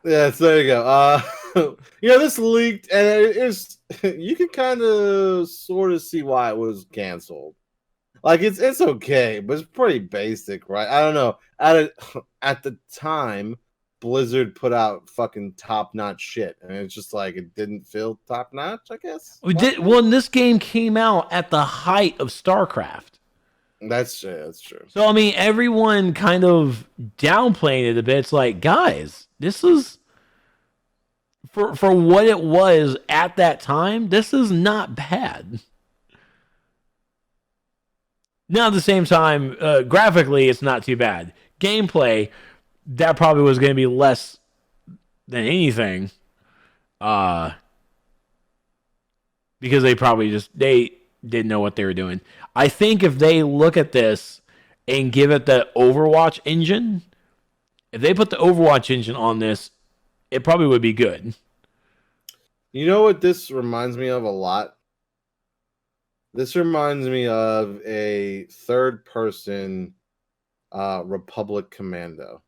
Yeah, so there you go. This leaked, and it is. You can kind of sort of see why it was canceled. Like it's okay, but it's pretty basic, right? I don't know. At the time, Blizzard put out fucking top-notch shit, and it's just like it didn't feel top-notch, I guess. Well, this game came out at the height of StarCraft. That's true. That's true. So I mean, everyone kind of downplaying it a bit. It's like, guys, this is for what it was at that time. This is not bad. Now, at the same time, graphically, it's not too bad. Gameplay, that probably was going to be less than anything, because they probably they didn't know what they were doing. I think if they look at this and give it the Overwatch engine, if they put the Overwatch engine on this, it probably would be good. You know what this reminds me of a lot? This reminds me of a third-person Republic Commando.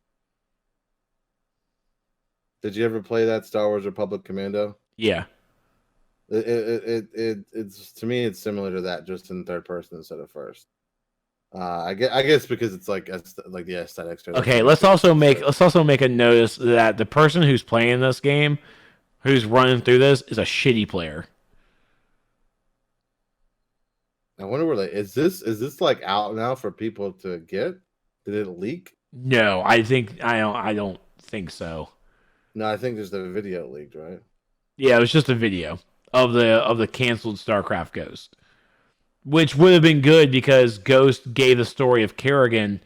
Did you ever play that Star Wars Republic Commando? Yeah. It's to me it's similar to that, just in third person instead of first. I guess because it's like the aesthetics. Okay, let's also make a notice that the person who's playing this game, who's running through this, is a shitty player. I wonder where is this like out now for people to get? Did it leak? No, I don't think so. No, I think there's the video leaked, right? Yeah, it was just a video of the canceled StarCraft Ghost, which would have been good because Ghost gave the story of Kerrigan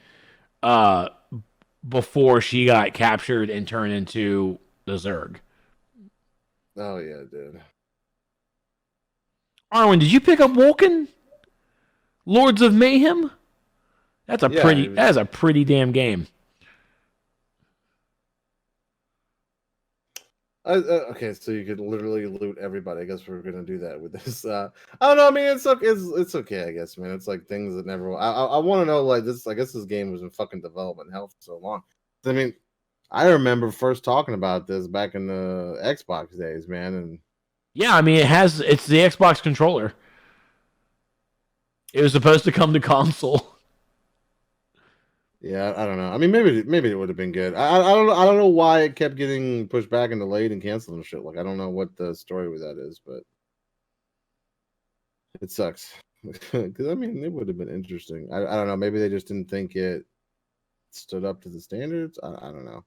before she got captured and turned into the Zerg. Oh yeah, dude. Arwen, did you pick up Vulcan? Lords of Mayhem? That's a pretty damn game. Okay, so you could literally loot everybody. I guess we're gonna do that with this. I don't know. I mean, it's okay. I guess, man. It's like things that never. I want to know like this. I guess this game was in fucking development hell for so long. I mean, I remember first talking about this back in the Xbox days, man. And yeah, I mean, it's the Xbox controller. It was supposed to come to console. Yeah, I don't know. I mean, maybe it would have been good. I don't know why it kept getting pushed back and delayed and canceled and shit. Like I don't know what the story with that is, but it sucks. Because I mean, it would have been interesting. I don't know. Maybe they just didn't think it stood up to the standards. I don't know.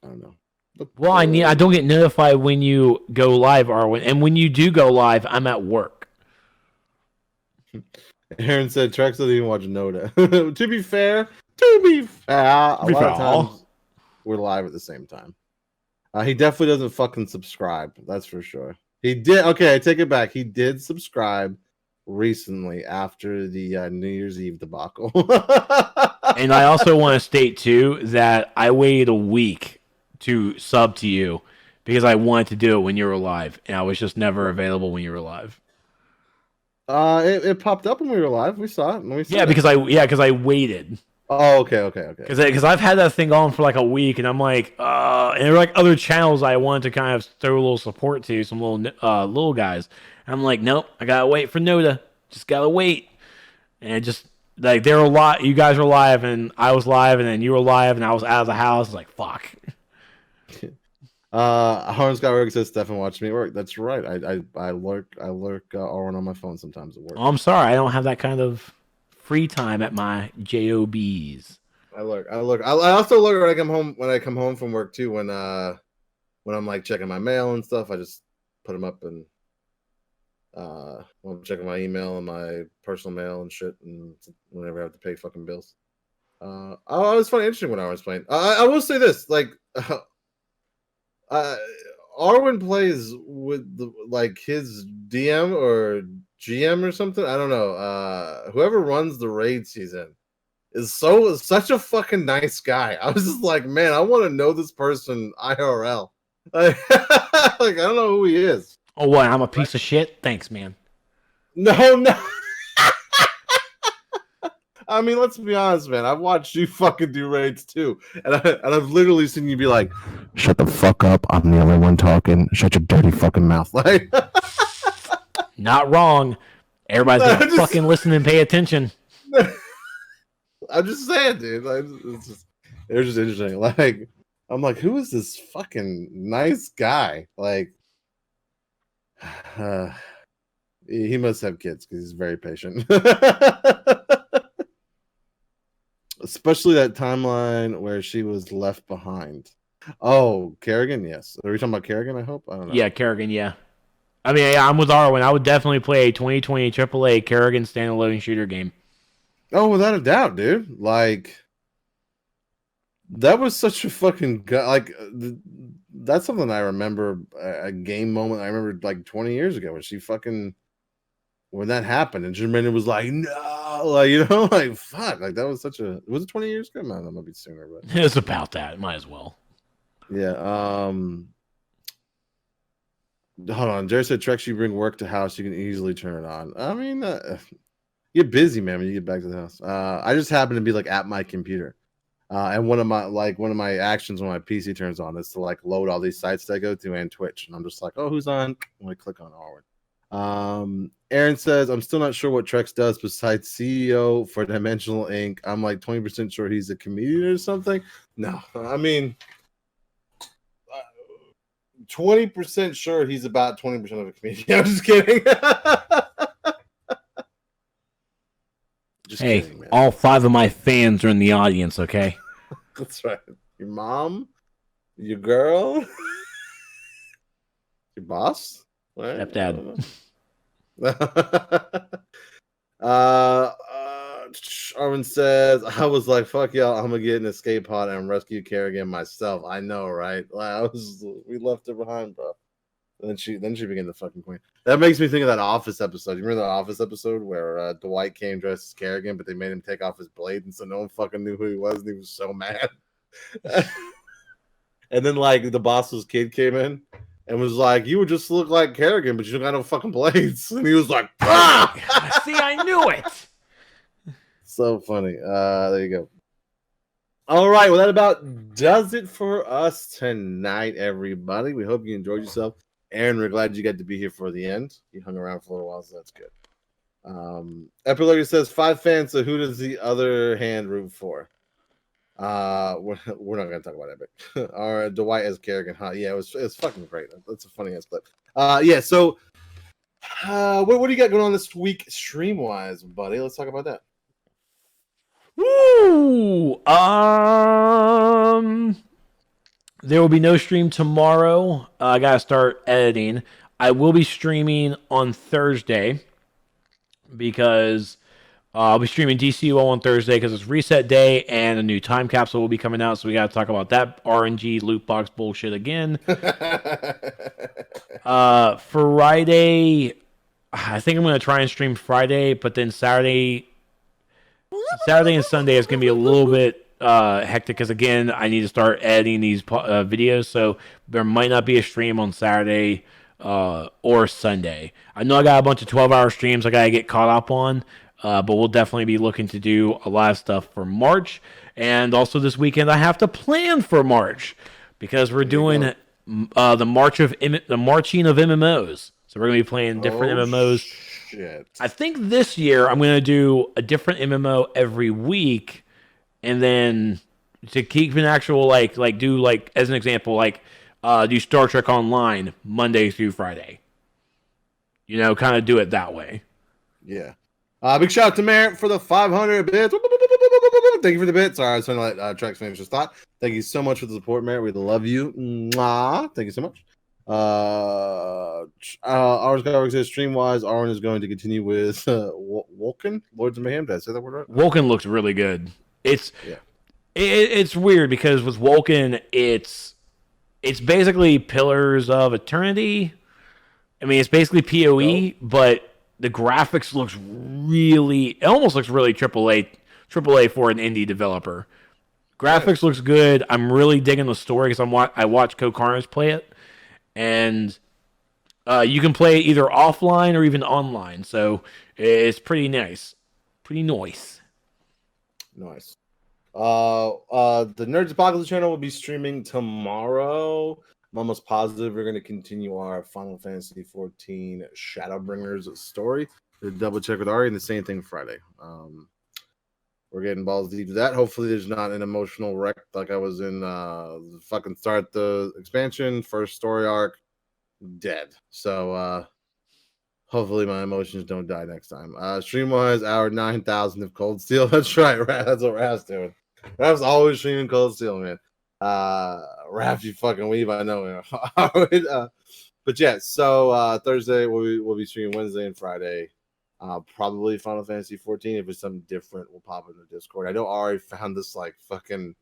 I don't know. Well, I don't get notified when you go live, Arwen, and when you do go live, I'm at work. Aaron said Trex doesn't even watch NotA. To be fair, a lot of times we're live at the same time. He definitely doesn't fucking subscribe. That's for sure. He did. Okay, I take it back. He did subscribe recently after the New Year's Eve debacle. And I also want to state too that I waited a week to sub to you because I wanted to do it when you were live, and I was just never available when you were live. It popped up when we were live. We saw it. And we saw it. Because I waited. Oh, okay. Because I've had that thing on for like a week, and I'm like, and there were like other channels I wanted to kind of throw a little support to, some little guys. And I'm like, nope, I gotta wait for NotA. Just gotta wait. And it just like there were a lot. You guys were live, and I was live, and then you were live, and I was out of the house. Like fuck. Harlan Scott Work says Stefan watched me work. That's right. I lurk R1 on my phone sometimes at work. Oh, I'm sorry, I don't have that kind of free time at my jobs. I lurk. I also lurk when I come home from work too. When I'm like checking my mail and stuff, I just put them up and when I'm checking my email and my personal mail and shit, and whenever I have to pay fucking bills. I was finding interesting when I was playing. I will say this, like. Arwen plays with like his DM or GM or something. I don't know. Whoever runs the raid season is such a fucking nice guy. I was just like, man, I want to know this person IRL. Like, I don't know who he is. Oh, what? I'm a piece of shit? Thanks, man. No. I mean, let's be honest, man. I've watched you fucking do raids too, and I've literally seen you be like, "Shut the fuck up! I'm the only one talking. Shut your dirty fucking mouth!" Like, not wrong. Everybody's gonna fucking listen and pay attention. I'm just saying, dude. Like, it was just interesting. Like, I'm like, who is this fucking nice guy? Like, he must have kids because he's very patient. Especially that timeline where she was left behind. Oh, Kerrigan, yes. Are we talking about Kerrigan, I hope? I don't know. Yeah, Kerrigan, yeah. I mean, yeah, I'm with Arwen. I would definitely play a 2020 AAA Kerrigan standalone shooter game. Oh, without a doubt, dude. Like, that was such a fucking... that's something I remember, a game moment I remember like 20 years ago when she fucking... When that happened, and Jermaine was like, no, like, you know, like, fuck, like, that was such a, was it 20 years ago? Man, that might be sooner, but it's about that. Might as well. Yeah. Hold on. Jerry said, Trex, you bring work to house, you can easily turn it on. I mean, you're busy, man, when you get back to the house. I just happen to be like at my computer, and one of my actions when my PC turns on is to like load all these sites that I go to and Twitch, and I'm just like, oh, who's on? I'm gonna click on Arwen. Aaron says, I'm still not sure what Trex does besides CEO for Dimensional Inc. I'm like 20% sure he's a comedian or something. No, I mean, 20% sure he's about 20% of a comedian. I'm just kidding. Hey, kidding, man. All 5 of my fans are in the audience, okay? That's right. Your mom, your girl, your boss, right? Stepdad. Armin says, I was like, fuck y'all, I'm gonna get an escape pod and rescue Kerrigan myself. I know, right? Like, we left her behind, bro. And then she became the fucking queen. That makes me think of that Office episode. You remember that Office episode where Dwight came dressed as Kerrigan, but they made him take off his blade, and so no one fucking knew who he was, and he was so mad. And then like the boss's kid came in and was like, you would just look like Kerrigan, but you don't got no fucking blades. And he was like, ah! See, I knew it. So funny. There you go. All right. Well, that about does it for us tonight, everybody. We hope you enjoyed yourself. Aaron, we're glad you got to be here for the end. You hung around for a little while, so that's good. Epilogue says 5 fans, so who does the other hand root for? We're not gonna talk about it, but or Dwight as Kerrigan, huh? Yeah, it's fucking great. That's a funny ass clip. Yeah. So, what do you got going on this week, stream wise, buddy? Let's talk about that. Woo! There will be no stream tomorrow. I gotta start editing. I will be streaming on Thursday because I'll be streaming DCUO on Thursday because it's reset day and a new time capsule will be coming out. So we got to talk about that RNG loot box bullshit again. Friday, I think I'm going to try and stream Friday, but then Saturday and Sunday is going to be a little bit hectic because, again, I need to start editing these videos. So there might not be a stream on Saturday or Sunday. I know I got a bunch of 12-hour streams I got to get caught up on. But we'll definitely be looking to do a lot of stuff for March. And also this weekend, I have to plan for March because we're doing the marching of MMOs. So we're going to be playing different MMOs. Shit. I think this year I'm going to do a different MMO every week. And then to keep an actual, do, as an example, do Star Trek Online Monday through Friday. Kind of do it that way. Yeah. Big shout out to Merritt for the 500 bits. Thank you for the bits. Sorry, I was trying to let Trex finish his thought. Thank you so much for the support, Merritt. We love you. Mwah. Thank you so much. Ours Skywalker says stream-wise, Arwen is going to continue with Vulcan, Lords of Mayhem. Did I say that word right? Vulcan looks really good. It's weird because with Vulcan, it's basically Pillars of Eternity. I mean, it's basically PoE, but the graphics it almost looks really AAA for an indie developer. Graphics looks good. I'm really digging the story because I watch Corana play it, and you can play it either offline or even online. So it's pretty nice, pretty nice. Nice. The Nerds Apocalypse channel will be streaming tomorrow. I'm almost positive we're going to continue our Final Fantasy XIV Shadowbringers story. To double check with Ari, and the same thing Friday. We're getting balls deep to that. Hopefully, there's not an emotional wreck like I was in. Fucking start the expansion, first story arc, dead. So hopefully, my emotions don't die next time. Stream-wise, hour 9,000 of Cold Steel. That's right, Raph. That's what Raph's doing. Raph's always streaming Cold Steel, man. Raph, you fucking weave, I know. But yeah, so Thursday we'll be streaming Wednesday and Friday. Probably Final Fantasy 14. If it's something different, we'll pop in the Discord. I know Ari found this fucking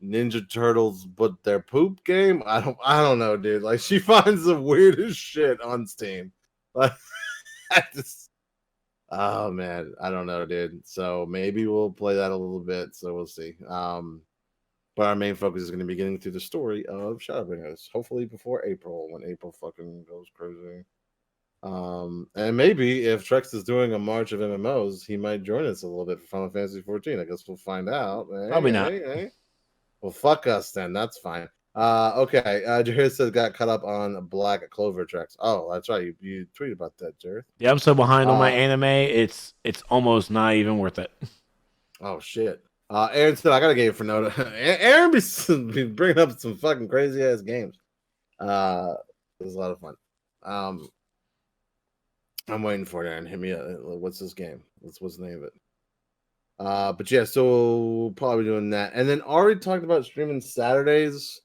Ninja Turtles but their poop game. I don't know, dude. She finds the weirdest shit on Steam. Oh man, I don't know, dude. So maybe we'll play that a little bit. So we'll see. But our main focus is going to be getting through the story of Shadowbringers, hopefully before April, when April fucking goes crazy. And maybe if Trex is doing a march of MMOs, he might join us a little bit for Final Fantasy 14. I guess we'll find out. Probably not. Well, fuck us then. That's fine. Okay. Jared says got caught up on Black Clover Trex. Oh, that's right. You tweeted about that, Jared. Yeah, I'm so behind on my anime. It's almost not even worth it. Oh shit. Aaron said, I got a game for NotA. Aaron be bringing up some fucking crazy ass games. It was a lot of fun. I'm waiting for it, Aaron. Hit me up. What's this game? What's the name of it? But yeah, so probably doing that. And then Ari talked about streaming Saturdays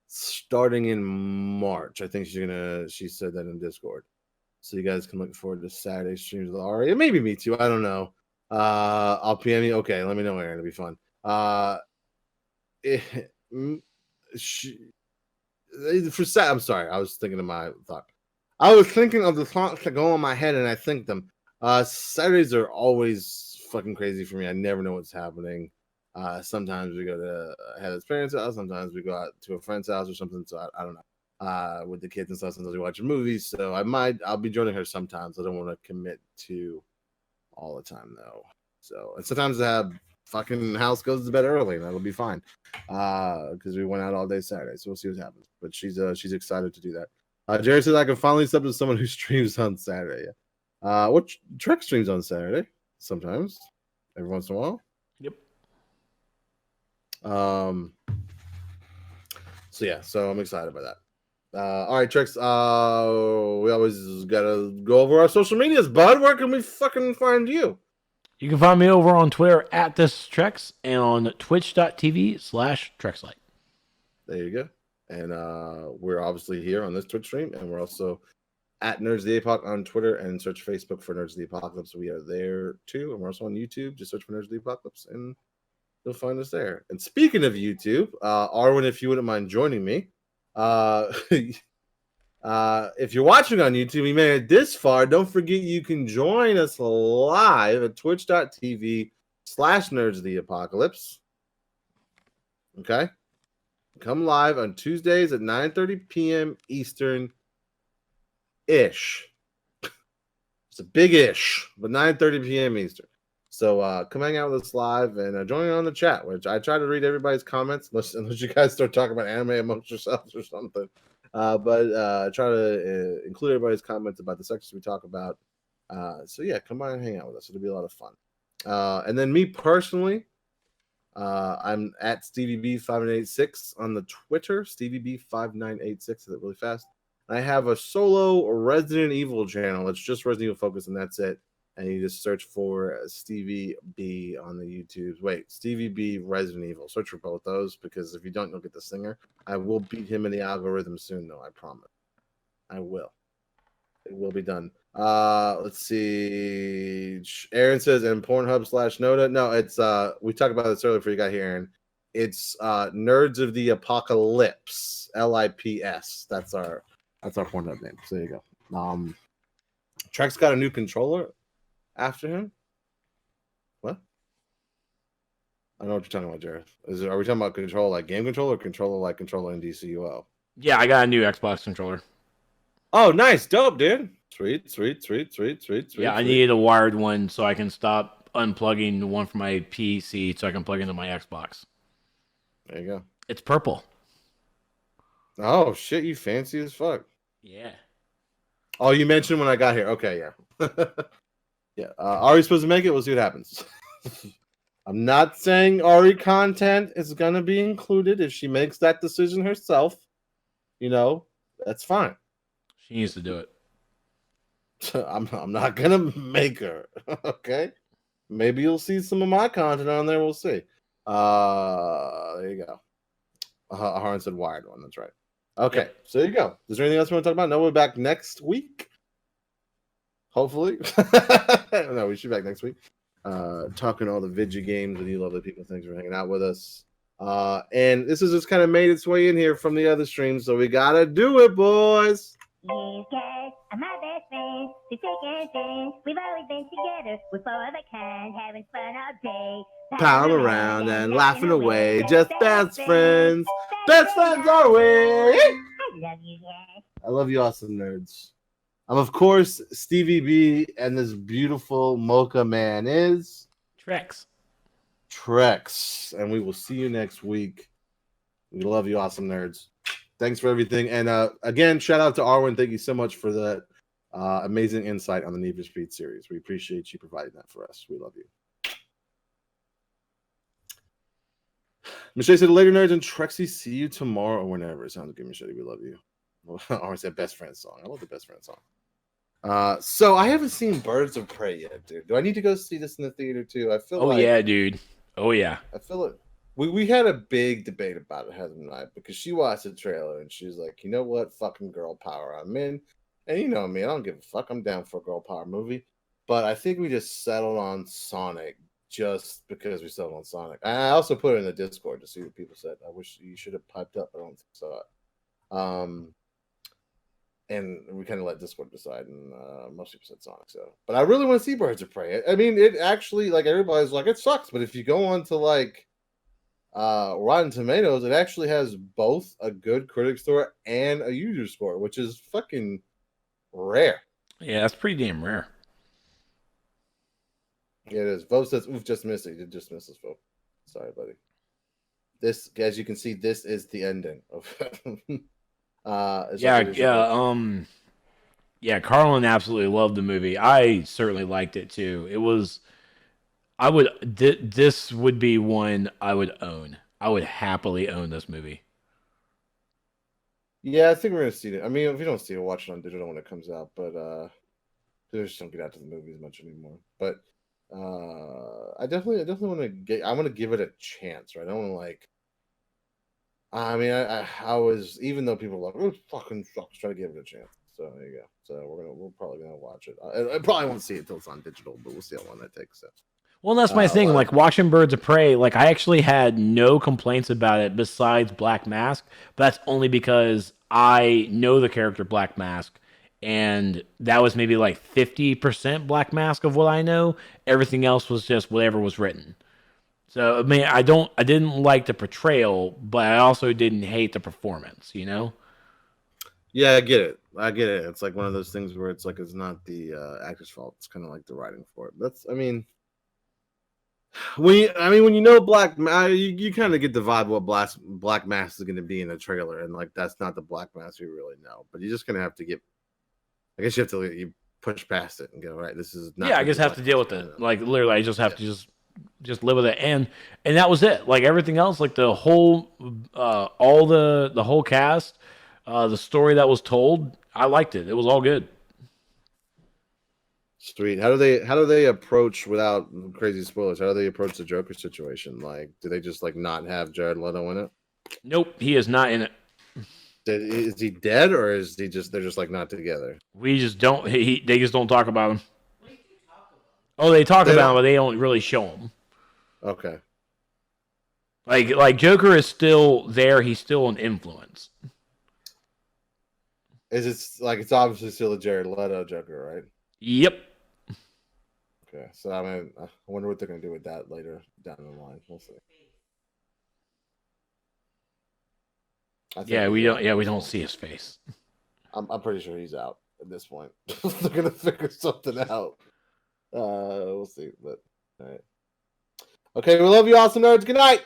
starting in March. I think she said that in Discord. So you guys can look forward to Saturday streams with Ari. And maybe me too. I don't know. I'll PM you. Okay, let me know, Aaron. It'll be fun. I'm sorry. I was thinking of my thought. I was thinking of the thoughts that go in my head, and I think them. Saturdays are always fucking crazy for me. I never know what's happening. Sometimes we go to Heather's parents' house. Sometimes we go out to a friend's house or something. So I don't know. With the kids and stuff. Sometimes we watch movies. So I'll be joining her sometimes. I don't want to commit to all the time though. So and sometimes I have fucking house goes to bed early and that'll be fine. Because we went out all day Saturday. So we'll see what happens. But she's excited to do that. Jared says I can finally sub to someone who streams on Saturday. What Trek streams on Saturday? Sometimes. Every once in a while. Yep. So yeah, so I'm excited about that. All right, Trex. We always gotta go over our social medias, bud. Where can we fucking find you? You can find me over on Twitter at ThisTrex and on twitch.tv/TrexLight. There you go. And we're obviously here on this Twitch stream, and we're also at Nerds of the Apoc on Twitter and search Facebook for Nerds of the Apocalypse. We are there too. And we're also on YouTube. Just search for Nerds of the Apocalypse and you'll find us there. And speaking of YouTube, Arwen, if you wouldn't mind joining me, if you're watching on YouTube, you made it this far, don't forget you can join us live at twitch.tv/Nerds of the Apocalypse. Okay? Come live on Tuesdays at 9:30 p.m. Eastern ish. It's a big ish, but 9:30 p.m. Eastern. So come hang out with us live and join in on the chat, which I try to read everybody's comments, unless you guys start talking about anime amongst yourselves or something. But try to include everybody's comments about the sections we talk about. So yeah, come on and hang out with us. It'll be a lot of fun. And then me personally, I'm at StevieB5986 on the Twitter. StevieB5986, is it really fast? I have a solo Resident Evil channel. It's just Resident Evil focused, and that's it. And you just search for Stevie B on the YouTubes. Wait, Stevie B Resident Evil. Search for both those, because if you don't, you'll get the singer. I will beat him in the algorithm soon, though. I promise. I will. It will be done. Let's see. Aaron says, and Pornhub/NotA. No, it's we talked about this earlier before you got here, Aaron. It's Nerds of the Apocalypse. LIPS. That's our Pornhub name. So there you go. Trex got a new controller after him. What? I don't know what you're talking about, Jared. Are we talking about controller like game controller or controller like controller in DCUL? Yeah, I got a new Xbox controller. Oh, nice. Dope, dude. Sweet. Yeah, I needed a wired one so I can stop unplugging the one from my PC so I can plug into my Xbox. There you go. It's purple. Oh, shit. You fancy as fuck. Yeah. Oh, you mentioned when I got here. Okay, yeah. Yeah. Ari's supposed to make it. We'll see what happens. I'm not saying Ari content is going to be included. If she makes that decision herself, that's fine. She needs to do it. I'm not going to make her. Okay? Maybe you'll see some of my content on there. We'll see. There you go. Harlan said wired one. That's right. Okay, yep. So there you go. Is there anything else we want to talk about? No, we're back next week. Hopefully. No, we should be back next week. Talking all the video games and you lovely people. Thanks for hanging out with us. And this has just kind of made its way in here from the other streams, so we gotta do it, boys. These guys are my best friends. They're taking things. We've always been together. We're four of a kind, having fun all day. Pal around and laughing away. Just best friends. Best friends are we. I love you guys. I love you, awesome nerds. I'm, of course, Stevie B, and this beautiful mocha man is Trex. And we will see you next week. We love you, awesome nerds. Thanks for everything. And again, shout out to Arwen. Thank you so much for that amazing insight on the Need for Speed series. We appreciate you providing that for us. We love you. Michelle said, later, nerds, and Trexie, see you tomorrow or whenever. It sounds good, Michelle. We love you. Arwen said, best friend song. I love the best friend song. So I haven't seen Birds of Prey yet, dude. Do I need to go see this in the theater too? I feel like, yeah, dude. Oh yeah. I feel it. We had a big debate about it, Heather and I, because she watched the trailer and she's like, you know what? Fucking girl power. I'm in. And you know me, I don't give a fuck. I'm down for a girl power movie. But I think we just settled on Sonic just because we settled on Sonic. I also put it in the Discord to see what people said. I wish you should have piped up. I don't think so. And we kind of let Discord decide, and most people said Sonic. So, but I really want to see Birds of Prey. I mean, it actually, like, everybody's like, it sucks. But if you go on to like Rotten Tomatoes, it actually has both a good critic score and a user score, which is fucking rare. Yeah, that's pretty damn rare. Yeah, it is. Vote says, oof, just missed it. You just missed this, Vote. Sorry, buddy. This, as you can see, this is the ending of yeah, Carlin absolutely loved the movie. I certainly liked it too. It was, this would be one I would own. I would happily own this movie. Yeah, I think we're gonna see it. I mean, if you don't see it, watch it on digital when it comes out. But they just don't get out to the movies much anymore. But I definitely want to get. I want to give it a chance, right? I don't want to like. I mean, I was, even though people were like, oh, it fucking sucks, try to give it a chance. So there you go. So we're probably gonna watch it. I probably won't see it until it's on digital, but we'll see how long that takes. So. Well, that's my thing. Like watching Birds of Prey, like I actually had no complaints about it besides Black Mask, but that's only because I know the character Black Mask, and that was maybe like 50% Black Mask of what I know. Everything else was just whatever was written. So I mean, I didn't like the portrayal, but I also didn't hate the performance. You know? Yeah, I get it. It's like one of those things where it's like it's not the actor's fault. It's kind of like the writing for it. When you know you kind of get the vibe what Black Mask is going to be in the trailer, and like that's not the Black Mask we really know. But you're just going to have to I guess you have to push past it and go, right, this is not. Yeah, I guess have to deal with it. Like literally, I just have to just live with it, and that was it. Like everything else, like the whole all the whole cast, the story that was told, I liked it. It was all good. Sweet. How do they approach, without crazy spoilers, how do they approach the Joker situation? Like, do they just like not have Jared Leto in it? Nope, he is not in it. Is he dead, or is they're just like not together? We just don't. They just don't talk about him. Oh, they talk about him, but they don't really show him. Okay. Like Joker is still there. He's still an influence. Is it like it's obviously still a Jared Leto Joker, right? Yep. Okay, so I mean, I wonder what they're gonna do with that later down the line. We'll see. Yeah, we don't see his face. I'm pretty sure he's out at this point. They're gonna figure something out. We'll see, but all right. Okay, we love you, awesome nerds. Good night.